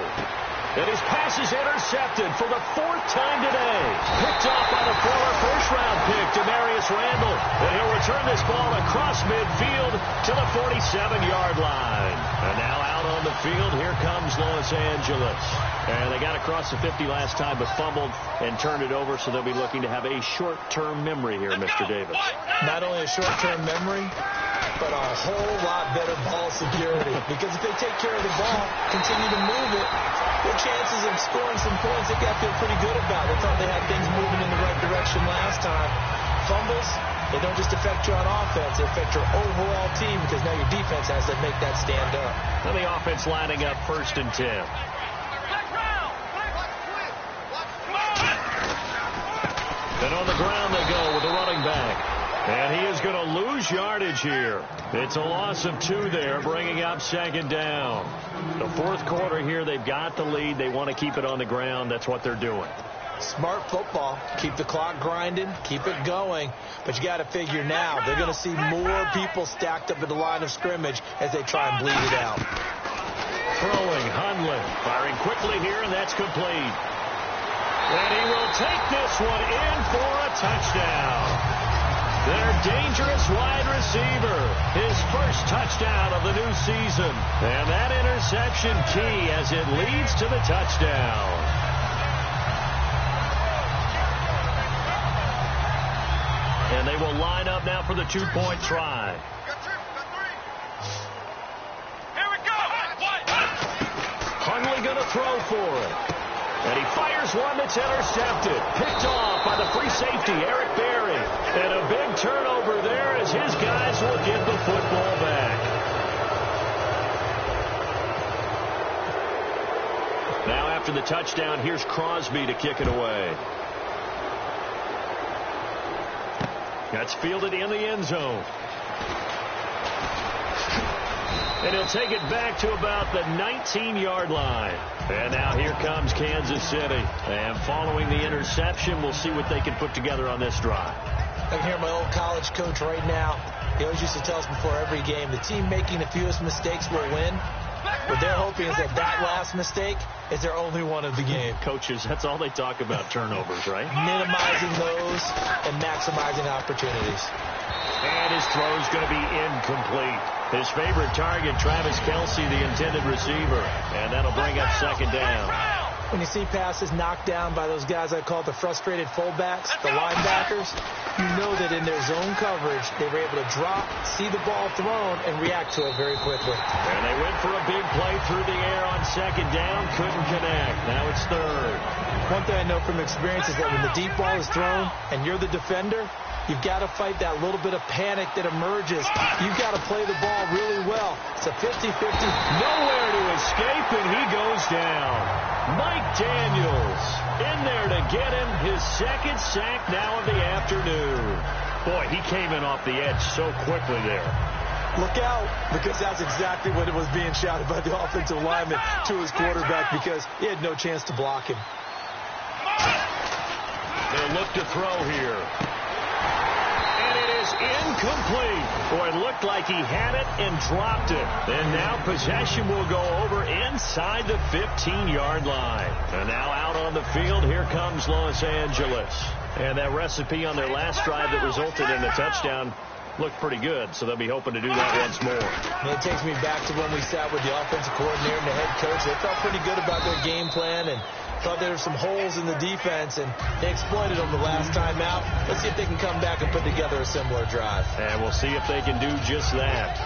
And his pass is intercepted for the 4th time today. Picked off by the former first-round pick, Demarius Randall. And he'll return this ball across midfield to the 47-yard line. And now out on the field, here comes Los Angeles. And they got across the 50 last time, but fumbled and turned it over, so they'll be looking to have a short-term memory here, Mr. Davis. Not only a short-term memory, but a whole lot better ball security. Because if they take care of the ball, continue to move it, their chances of scoring some points, they got to feel pretty good about. They thought they had things moving in the right direction last time. Fumbles, they don't just affect you on offense, they affect your overall team because now your defense has to make that stand up. And the offense lining up 1st and 10. And on the ground they go with the running back. And he is going to lose yardage here. It's a loss of 2 there, bringing up 2nd down. The 4th quarter here, they've got the lead. They want to keep it on the ground. That's what they're doing. Smart football. Keep the clock grinding. Keep it going. But you got to figure now, they're going to see more people stacked up at the line of scrimmage as they try and bleed it out. Throwing, Hundley. Firing quickly here, and that's complete. And he will take this one in for a touchdown. Their dangerous wide receiver, his first touchdown of the new season. And that interception key as it leads to the touchdown. And they will line up now for the 2-point try. Here we go. Hundley going to throw for it. And he fires one that's intercepted. Picked off by the free safety, Eric Berry. And a big turnover there as his guys will get the football back. Now after the touchdown, here's Crosby to kick it away. That's fielded in the end zone. And he'll take it back to about the 19-yard line. And now here comes Kansas City. And following the interception, we'll see what they can put together on this drive. I can hear my old college coach right now. He always used to tell us before every game, the team making the fewest mistakes will win. What they're hoping is that last mistake is their only one of the game. Coaches, that's all they talk about, turnovers, right? Minimizing those and maximizing opportunities. And his throw's going to be incomplete. His favorite target, Travis Kelce, the intended receiver. And that'll bring up 2nd down. When you see passes knocked down by those guys I call the frustrated fullbacks, the linebackers, you know that in their zone coverage, they were able to drop, see the ball thrown, and react to it very quickly. And they went for a big play through the air on 2nd down, couldn't connect. Now it's 3rd. One thing I know from experience is that when the deep ball is thrown and you're the defender, you've got to fight that little bit of panic that emerges. You've got to play the ball really well. It's a 50-50. Nowhere to escape, and he goes down. Mike Daniels in there to get him his 2nd sack now of the afternoon. Boy, he came in off the edge so quickly there. Look out, because that's exactly what it was being shouted by the offensive lineman to his quarterback because he had no chance to block him. They'll look to throw here. And it is incomplete. Boy, it looked like he had it and dropped it. And now possession will go over inside the 15-yard line. And now out on the field, here comes Los Angeles. And that recipe on their last drive that resulted in a touchdown looked pretty good, so they'll be hoping to do that once more. It takes me back to when we sat with the offensive coordinator and the head coach. They felt pretty good about their game plan and thought there were some holes in the defense, and they exploited them the last time out. Let's see if they can come back and put together a similar drive. And we'll see if they can do just that.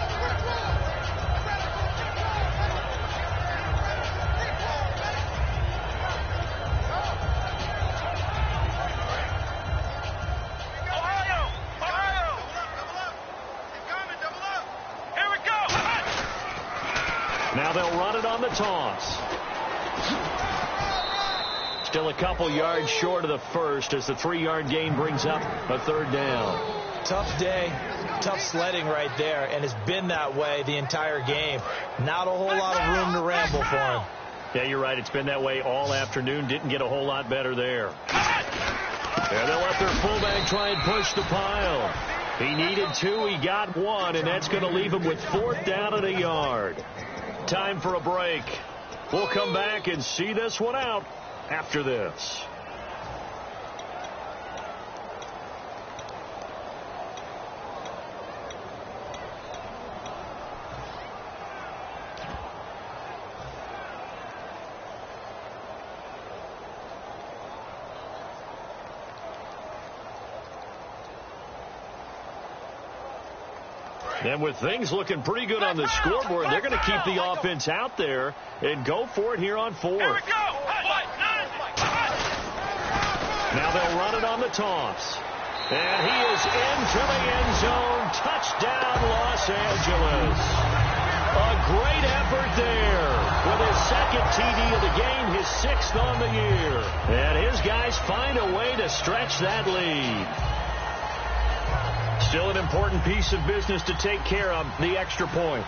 Now they'll run it on the toss. Still a couple yards short of the first as the 3-yard gain brings up a third down. Tough day, tough sledding right there, and it's been that way the entire game. Not a whole lot of room to ramble for him. Yeah, you're right. It's been that way all afternoon. Didn't get a whole lot better there. And they'll let their fullback try and push the pile. He needed 2. He got 1, and that's going to leave him with 4th down and a yard. Time for a break. We'll come back and see this one out after this. And with things looking pretty good on the scoreboard, they're going to keep the offense out there and go for it here on 4th. Here we go. Now they'll run it on the toss. And he is into the end zone. Touchdown, Los Angeles. A great effort there with his 2nd TD of the game, his 6th on the year. And his guys find a way to stretch that lead. Still an important piece of business to take care of, the extra point.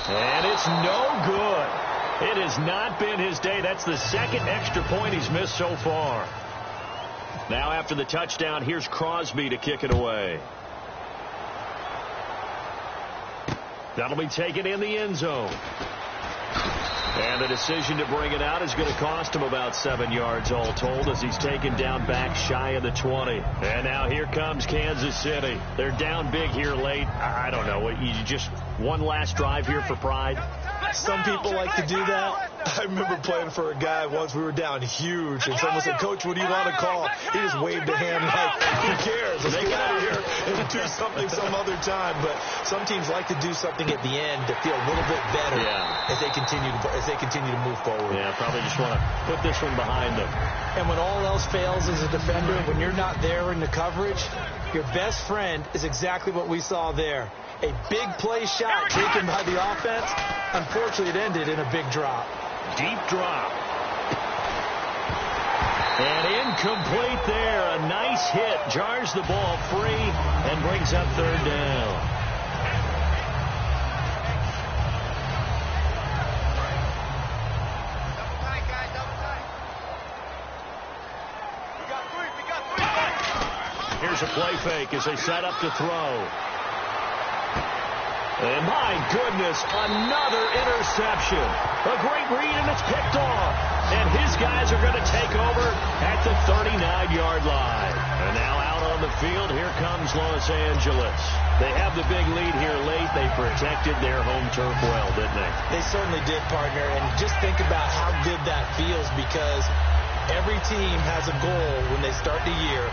And it's no good. It has not been his day. That's the 2nd extra point he's missed so far. Now after the touchdown, here's Crosby to kick it away. That'll be taken in the end zone. And the decision to bring it out is going to cost him about 7 yards all told as he's taken down back shy of the 20. And now here comes Kansas City. They're down big here late. I don't know. You just one last drive here for pride? Some people like to do that. I remember playing for a guy once. We were down huge, and someone said, "Coach, what do you want to call?" He just waved a hand like, "Who cares? Let's get out of here and do something some other time." But some teams like to do something at the end to feel a little bit better as they continue to move forward. Yeah, probably just want to put this one behind them. And when all else fails as a defender, when you're not there in the coverage, your best friend is exactly what we saw there. A big play shot taken by the offense. Unfortunately, it ended in a big drop. Deep drop. And incomplete there. A nice hit. Jars the ball free and brings up 3rd down. Here's a play fake as they set up to throw. And my goodness, another interception. A great read, and it's picked off. And his guys are going to take over at the 39-yard line. And now out on the field, here comes Los Angeles. They have the big lead here late. They protected their home turf well, didn't they? They certainly did, partner. And just think about how good that feels, because every team has a goal when they start the year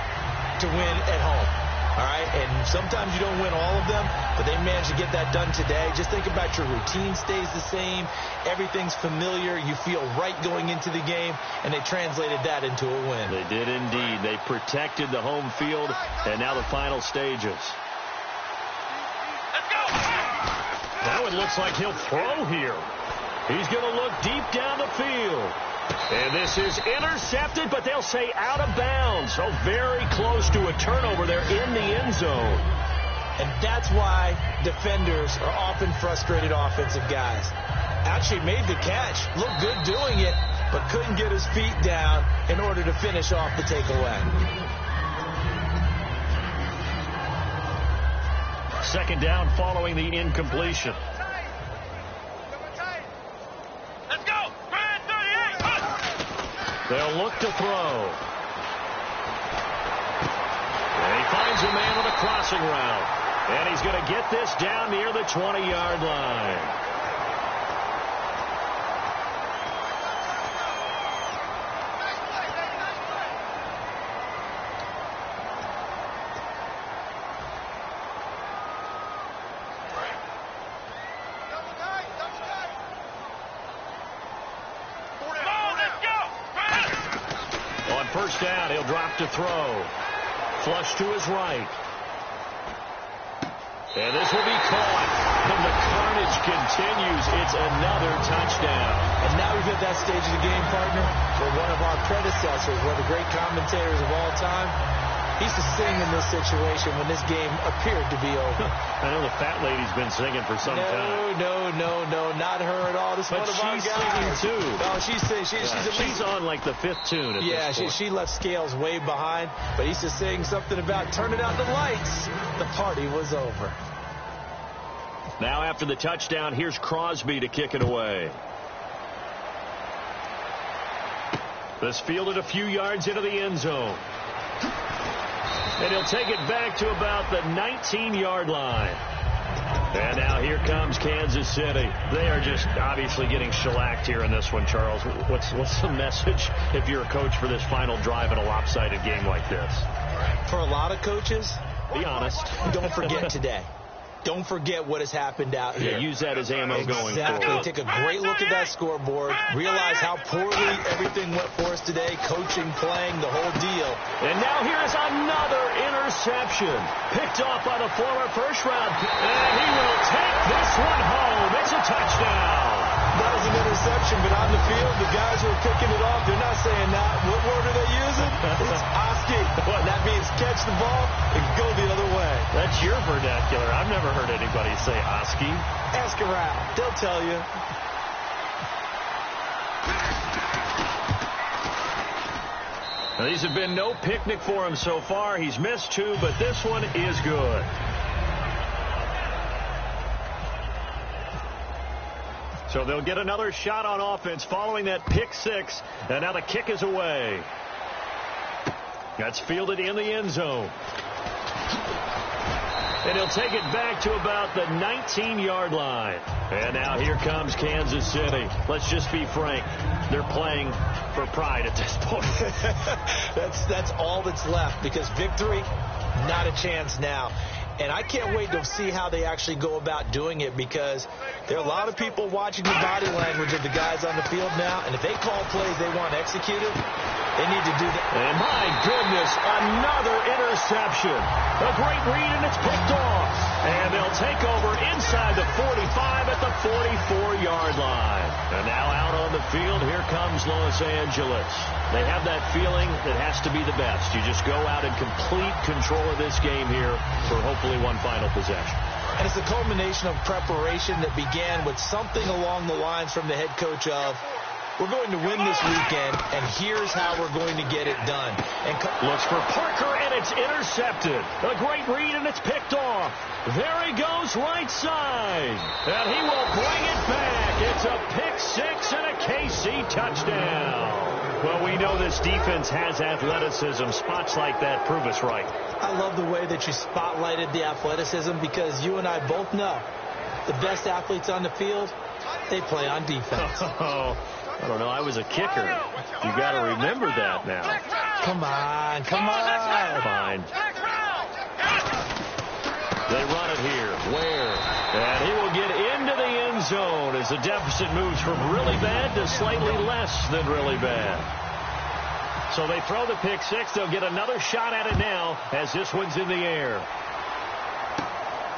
to win at home. All right, and sometimes you don't win all of them, but they managed to get that done today. Just think about your routine stays the same. Everything's familiar. You feel right going into the game, and they translated that into a win. They did indeed. They protected the home field, and now the final stages. Let's go. Now it looks like he'll throw here. He's going to look deep down the field. And this is intercepted, but they'll say out of bounds. So very close to a turnover there in the end zone. And that's why defenders are often frustrated offensive guys. Actually made the catch, looked good doing it, but couldn't get his feet down in order to finish off the takeaway. second down following the incompletion. Let's go. Grand 38. They'll look to throw. And he finds a man with a crossing route. And he's going to get this down near the 20-yard line. First down, he'll drop to throw. Flush to his right. And this will be caught. And the carnage continues. It's another touchdown. And now we've hit that stage of the game, partner, where one of our predecessors, one of the great commentators of all time, he used to sing in this situation when this game appeared to be over. I know the fat lady's been singing for some time. No, not her at all. This is one of our guys. She's singing too. Oh, she's singing. She's on like the 5th tune at this point. She left Scales way behind, but he used to sing something about turning out the lights. The party was over. Now after the touchdown, here's Crosby to kick it away. This fielded a few yards into the end zone. And he'll take it back to about the 19-yard line. And now here comes Kansas City. They are just obviously getting shellacked here in this one, Charles. What's the message if you're a coach for this final drive in a lopsided game like this? For a lot of coaches, be honest. Don't forget today. Don't forget what has happened out here. Yeah, use that as ammo going forward. Take a great look at that scoreboard. Realize how poorly everything went for us today. Coaching, playing, the whole deal. And now here's another interception. Picked off by the former first-round pick. And he will take this one home. It's a touchdown. That was an interception, but on the field, the guys who are picking it off, they're not saying that. What word are they using? It's Oski. That means catch the ball and go the other way. That's your vernacular. I've never heard anybody say Oski. Ask around. They'll tell you. Now, these have been no picnic for him so far. He's missed 2, but this one is good. So they'll get another shot on offense following that pick 6. And now the kick is away. That's fielded in the end zone. And he'll take it back to about the 19-yard line. And now here comes Kansas City. Let's just be frank. They're playing for pride at this point. That's all that's left, because victory, not a chance now. And I can't wait to see how they actually go about doing it, because there are a lot of people watching the body language of the guys on the field now. And if they call plays they want executed, they need to do that. And my goodness, another interception. A great read, and it's picked off. And they'll take over inside the 45 at the 44-yard line. And now out on the field, here comes Los Angeles. They have that feeling that has to be the best. You just go out in complete control of this game here for hopefully one final possession. And it's a culmination of preparation that began with something along the lines from the head coach of, we're going to win this weekend, and here's how we're going to get it done. And looks for Parker, and it's intercepted. A great read, and it's picked off. There he goes, right side. And he will bring it back. It's a pick 6 and a KC touchdown. Well, we know this defense has athleticism. Spots like that prove us right. I love the way that you spotlighted the athleticism, because you and I both know the best athletes on the field, they play on defense. I don't know. I was a kicker. You got to remember that now. Come on. Fine. They run it here. Where? And he will get into the end zone as the deficit moves from really bad to slightly less than really bad. So they throw the pick 6. They'll get another shot at it now as this one's in the air.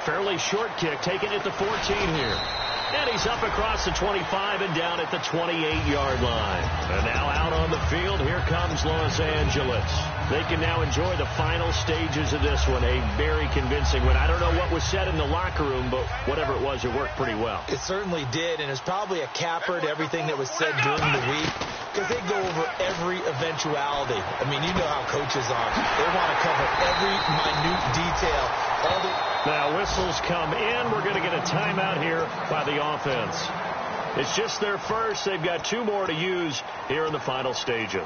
Fairly short kick, taken at the 14 here. And he's up across the 25 and down at the 28-yard line. And now out on the field, here comes Los Angeles. They can now enjoy the final stages of this one. A very convincing one. I don't know what was said in the locker room, but whatever it was, it worked pretty well. It certainly did, and it's probably a capper to everything that was said during the week. because they go over every eventuality. I mean, you know how coaches are. They want to cover every minute detail. Now whistles come in. We're going to get a timeout here by the offense. It's just their first. They've got 2 more to use here in the final stages.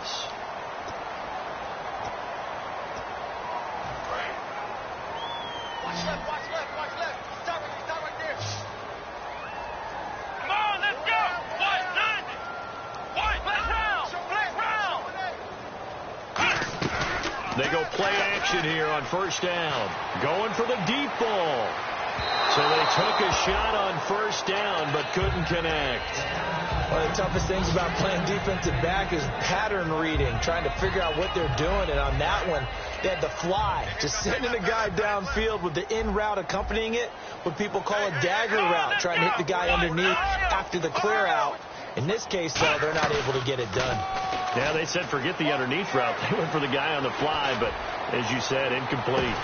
Watch left, watch left, watch left. Stop right there. Come on, let's go. White, 90. White, black round. They go play action here on first down. Going for the deep ball. So they took a shot on first down but couldn't connect. One of the toughest things about playing defensive back is pattern reading, trying to figure out what they're doing. And on that one, they had the fly, just sending a guy downfield with the in route accompanying it, what people call a dagger route, trying to hit the guy underneath after the clear out. In this case, though, they're not able to get it done. Yeah, they said forget the underneath route. They went for the guy on the fly, but as you said, incomplete.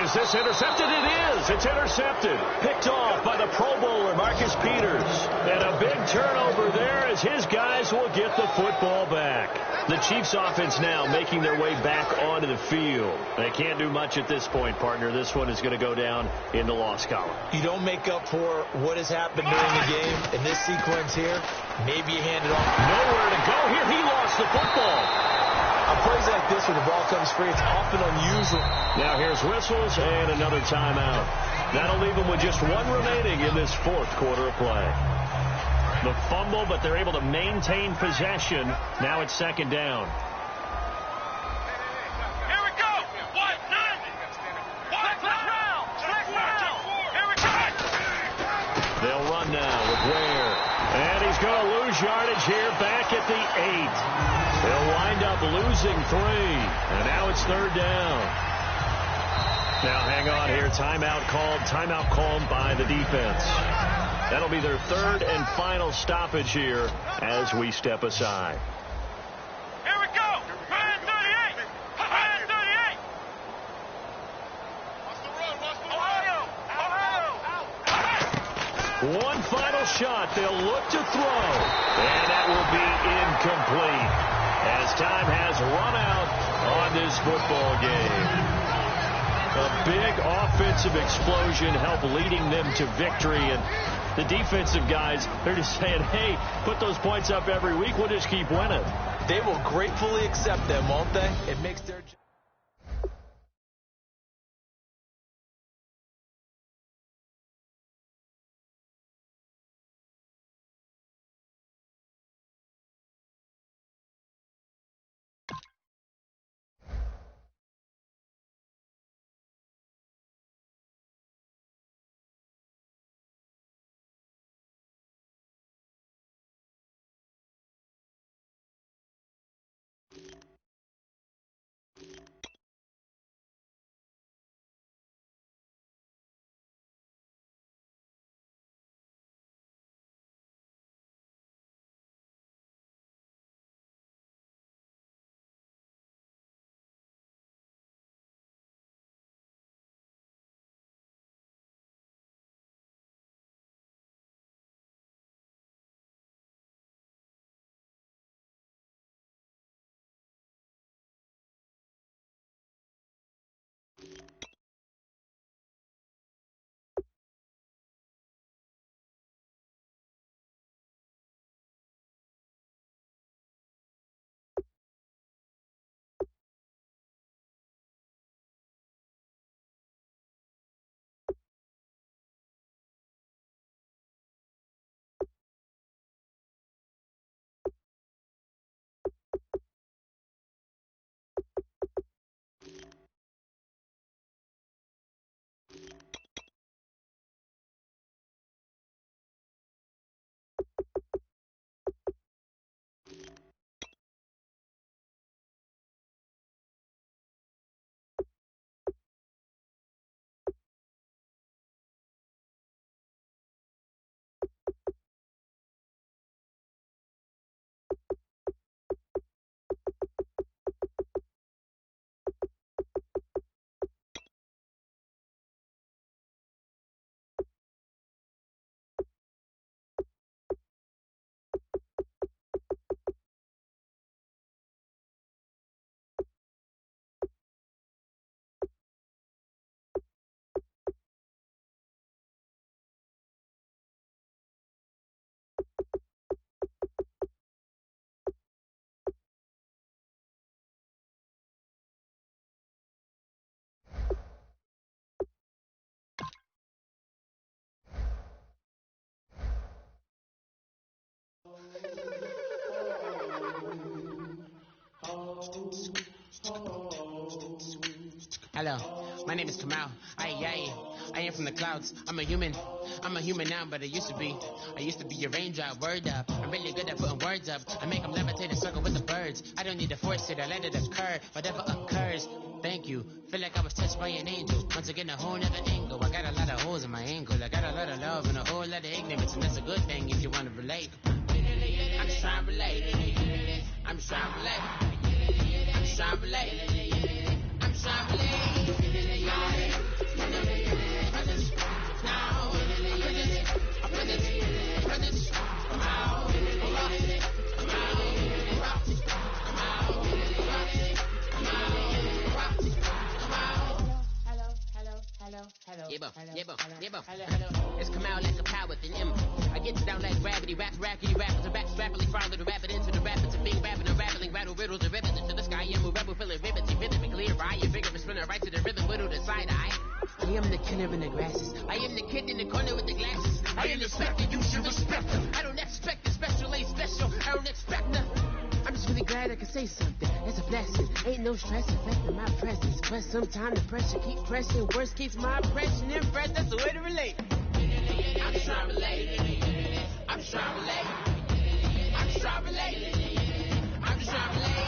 Is this intercepted? It is. It's intercepted. Picked off by the Pro Bowler, Marcus Peters. And a big turnover there as his guys will get the football back. The Chiefs offense now making their way back onto the field. They can't do much at this point, partner. This one is going to go down in the loss column. You don't make up for what has happened during the game in this sequence here. Maybe you hand it off. Nowhere to go here. He lost the football. On plays like this where the ball comes free, it's often unusual. Now here's whistles and another timeout. That'll leave them with just 1 remaining in this 4th quarter of play. The fumble, but they're able to maintain possession. Now it's 2nd down. Here we go. White, 90. White, round. Here we go. They'll run now with Ware. And he's going to lose yardage here back at the 8. They'll wind up losing 3. And now it's 3rd down. Now hang on here. Timeout called by the defense. That'll be their 3rd and final stoppage here as we step aside. Here we go. Man 38. Man 38. What's the run? Ohio. One final shot. They'll look to throw. And that will be incomplete as time has run out on this football game. A big offensive explosion helped leading them to victory. And the defensive guys, they're just saying, hey, put those points up every week. We'll just keep winning. They will gratefully accept them, won't they? It makes their job. Hello, my name is Kamal. I am from the clouds. I'm a human now, but I used to be a raindrop, word up. I'm really good at putting words up. I make them levitate and circle with the birds. I don't need to force it, I let it occur. Whatever occurs, thank you. Feel like I was touched by an angel. Once again, a whole nother angle. I got a lot of holes in my ankle. I got a lot of love and a whole lot of ignorance, and that's a good thing if you want to relate. I'm just trying to relate. I'm just trying to relate. I'm just trying to relate. I'm just trying to relate. It's come out like a power within him. I get down like gravity, rackety rappers, a rapidly follow the rapid into the rapids, a big rapping, a rattling, rattle riddles, and rivets into the sky. I'm a rebel, feeling rivets, vivid, clear eye, your figure is spinning right to the rhythm, whittle the side eye. I am the killer in the grasses. I am the kid in the corner with the glasses. I am the specter, you should respect them. I don't expect the special, ain't special. I don't expect nothing. I'm just really glad I can say something. It's a blessing. Ain't no stress affecting my presence. But sometimes the pressure keep pressing. Worst keeps my impression impressed. That's the way to relate. I'm just trying to relate. I'm just trying to relate. I'm just trying to relate. I'm just trying to relate.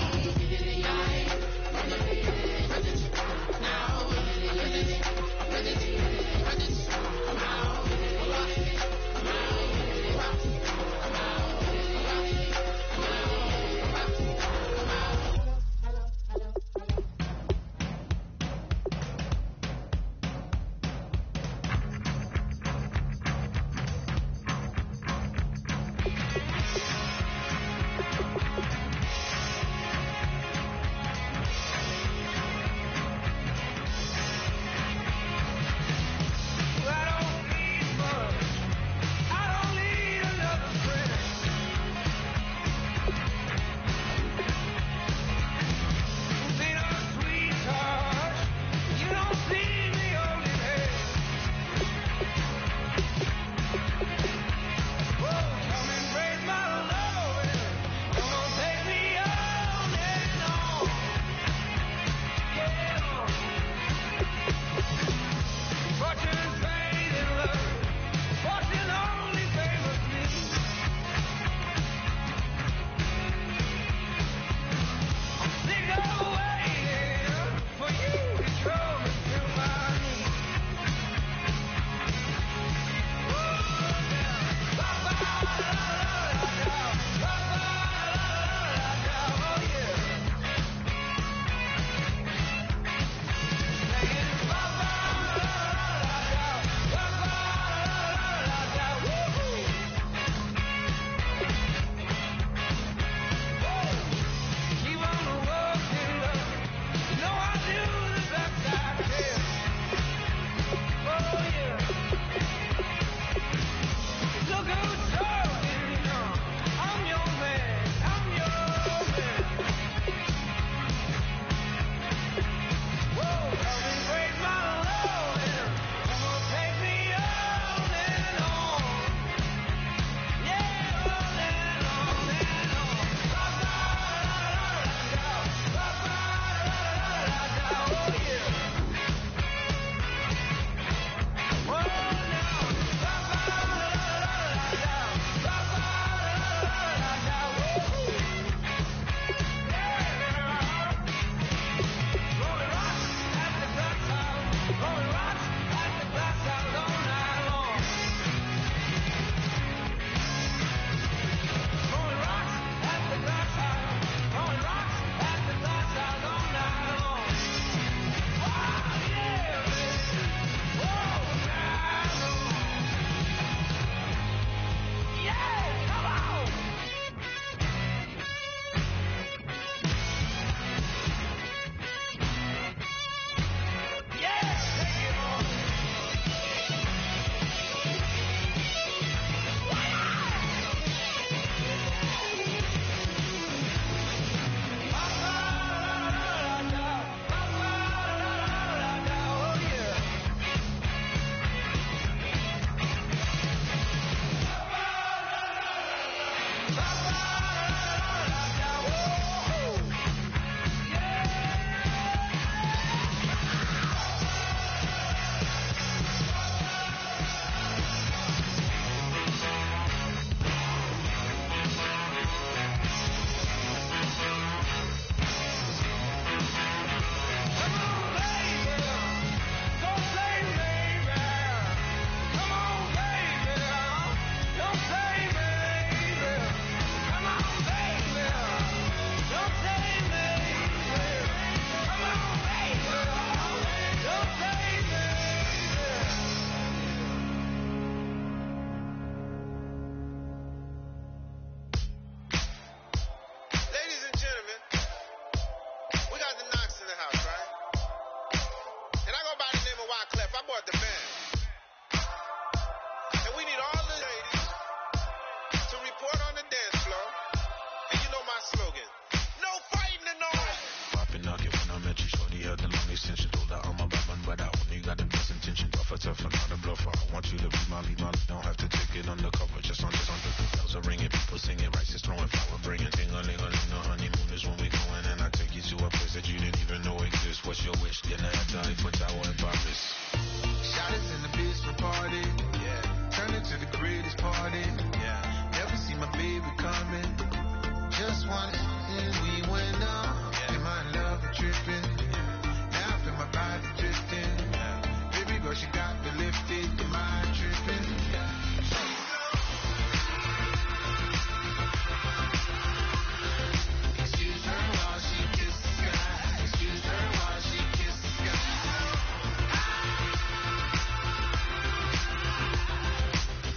slogan. No fighting tonight. Popping knock it when I met you, shorty had the long extension. Told her I'm a bad one, but I only got the best intention. Tougher, not a bluffer. I want you to be my. Don't have to take it undercover. Just on the bells are ringing, people singing, rice is throwing, flower bringing. Ting-a-ling-a-ling, the honeymoon is when we going, and I take you to a place that you didn't even know exists. What's your wish? Dinner at the Eiffel Tower in Paris. Shot is in the basement party. Yeah. Turn it to the greatest party. Yeah. Never see my baby coming. Just want it, and we went up. Yeah. And my love is dripping. Yeah. Now I feel my body drifting. Yeah. Baby girl, she got me lifted. The mind tripping. Yeah. Excuse her while she kisses the sky. Excuse her while she kisses the sky.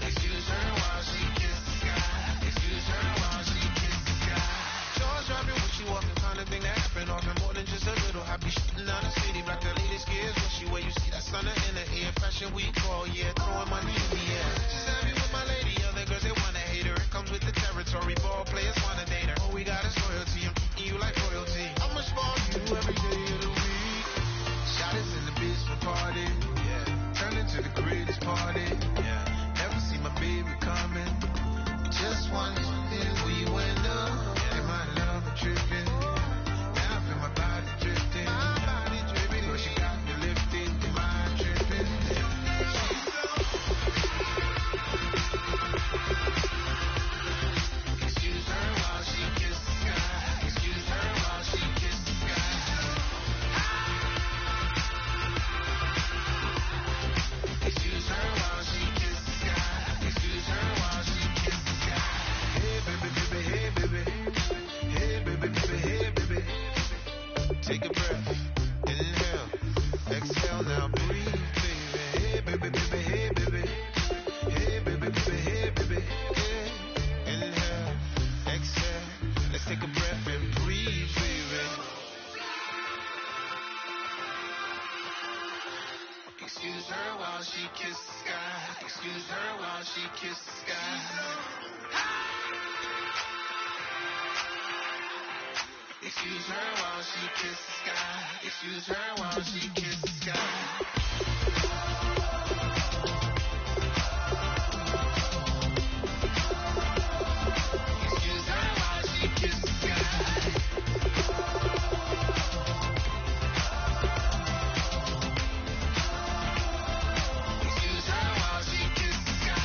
Excuse her while she kisses the sky. Excuse her while she kisses the sky. George driving when she walking, kind of thing that happen often. More than just a little happy shooting down the city. Black the latest gears when she wear. You see that sun in the air. Fashion week all year, throwing money in the air. She's happy with my lady. Other girls they wanna hate her. It comes with the territory. Ball players wanna date her. All we got is loyalty. I'm treating you like royalty. I'ma spoil you every day of the week. Shot is in the basement party. Yeah. Turn into the greatest party. Yeah. Never see my baby coming. Just one and we went up. Yeah. And my love is dripping. Now I feel my body drifting. My body dripping. Girl, she got me lifted. The mind dripping. Excuse her while she kisses the sky. Excuse her while she kisses the sky. Excuse her while she kisses the sky. Excuse her while she kisses the sky. Hey baby, baby, hey baby. Hey baby, baby, hey baby. Take a breath. Inhale. Exhale now. Breathe, baby. Hey baby, baby, hey baby. Hey baby, baby, hey baby. Yeah. Inhale. Exhale. Let's take a breath and breathe, baby. Excuse her while she kisses the sky. Excuse her while she kisses the sky. Excuse her while she kisses the sky. Excuse her while she kisses the sky. Excuse her while she kisses the sky. Excuse her while she kisses the sky.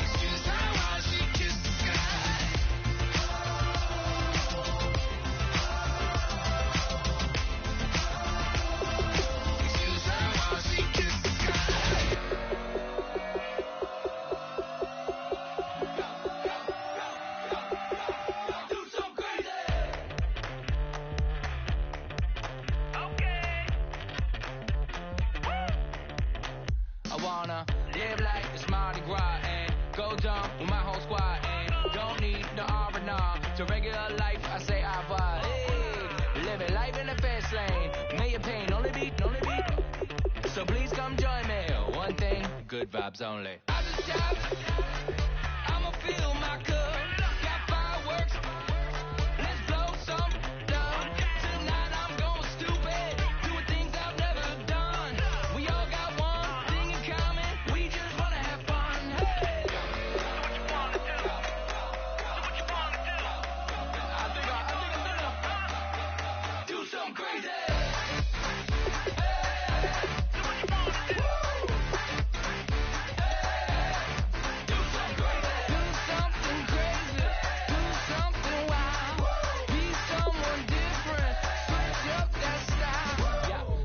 Excuse her while she kisses the sky. Excuse her while she kisses the sky. Do some crazy. I wanna live like it's Mardi Gras and go dumb with my whole squad and don't need no R&R. To regular life, I say I vibe. Hey, living life in the fast lane. May your pain only be. So please come join me. One thing, good vibes only. I just tap. I'ma fill my cup. Got fireworks. Let's blow some love. Tonight I'm going stupid. Doing things I've never done. We all got one thing in common. We just wanna have fun. Hey. Do what you wanna do. Do what you wanna do. I think I'm gonna do something crazy.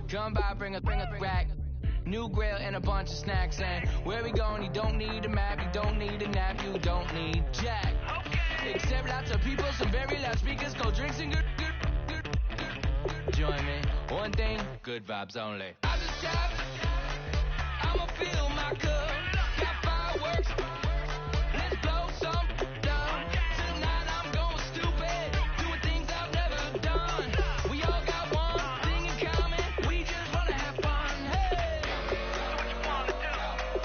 Come by, bring a rack. New grill and a bunch of snacks. And where we going, you don't need a map, you don't need a nap, you don't need jack. Except lots of people, some very loud speakers, cold drinks and good. Join me. One thing, good vibes only. I just tap. I'ma fill my cup. Got fireworks. Let's blow some love. Tonight I'm going stupid. Doing things I've never done. We all got one thing in common. We just wanna have fun. Hey. Do what you wanna do.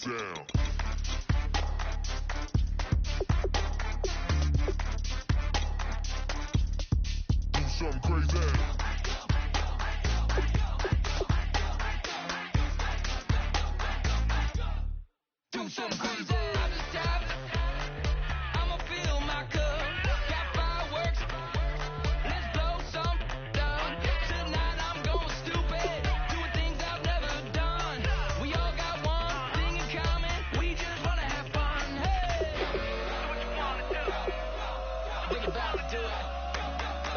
it down. Do something crazy. Do something crazy. I just tap it. I'ma fill my cup. Got fireworks. Let's blow some down. Tonight I'm going stupid. Doing things I've never done. We all got one thing in common. We just wanna have fun. Hey! Do what you wanna do. Think about to do it.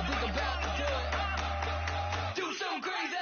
Think about to do it. Do something crazy.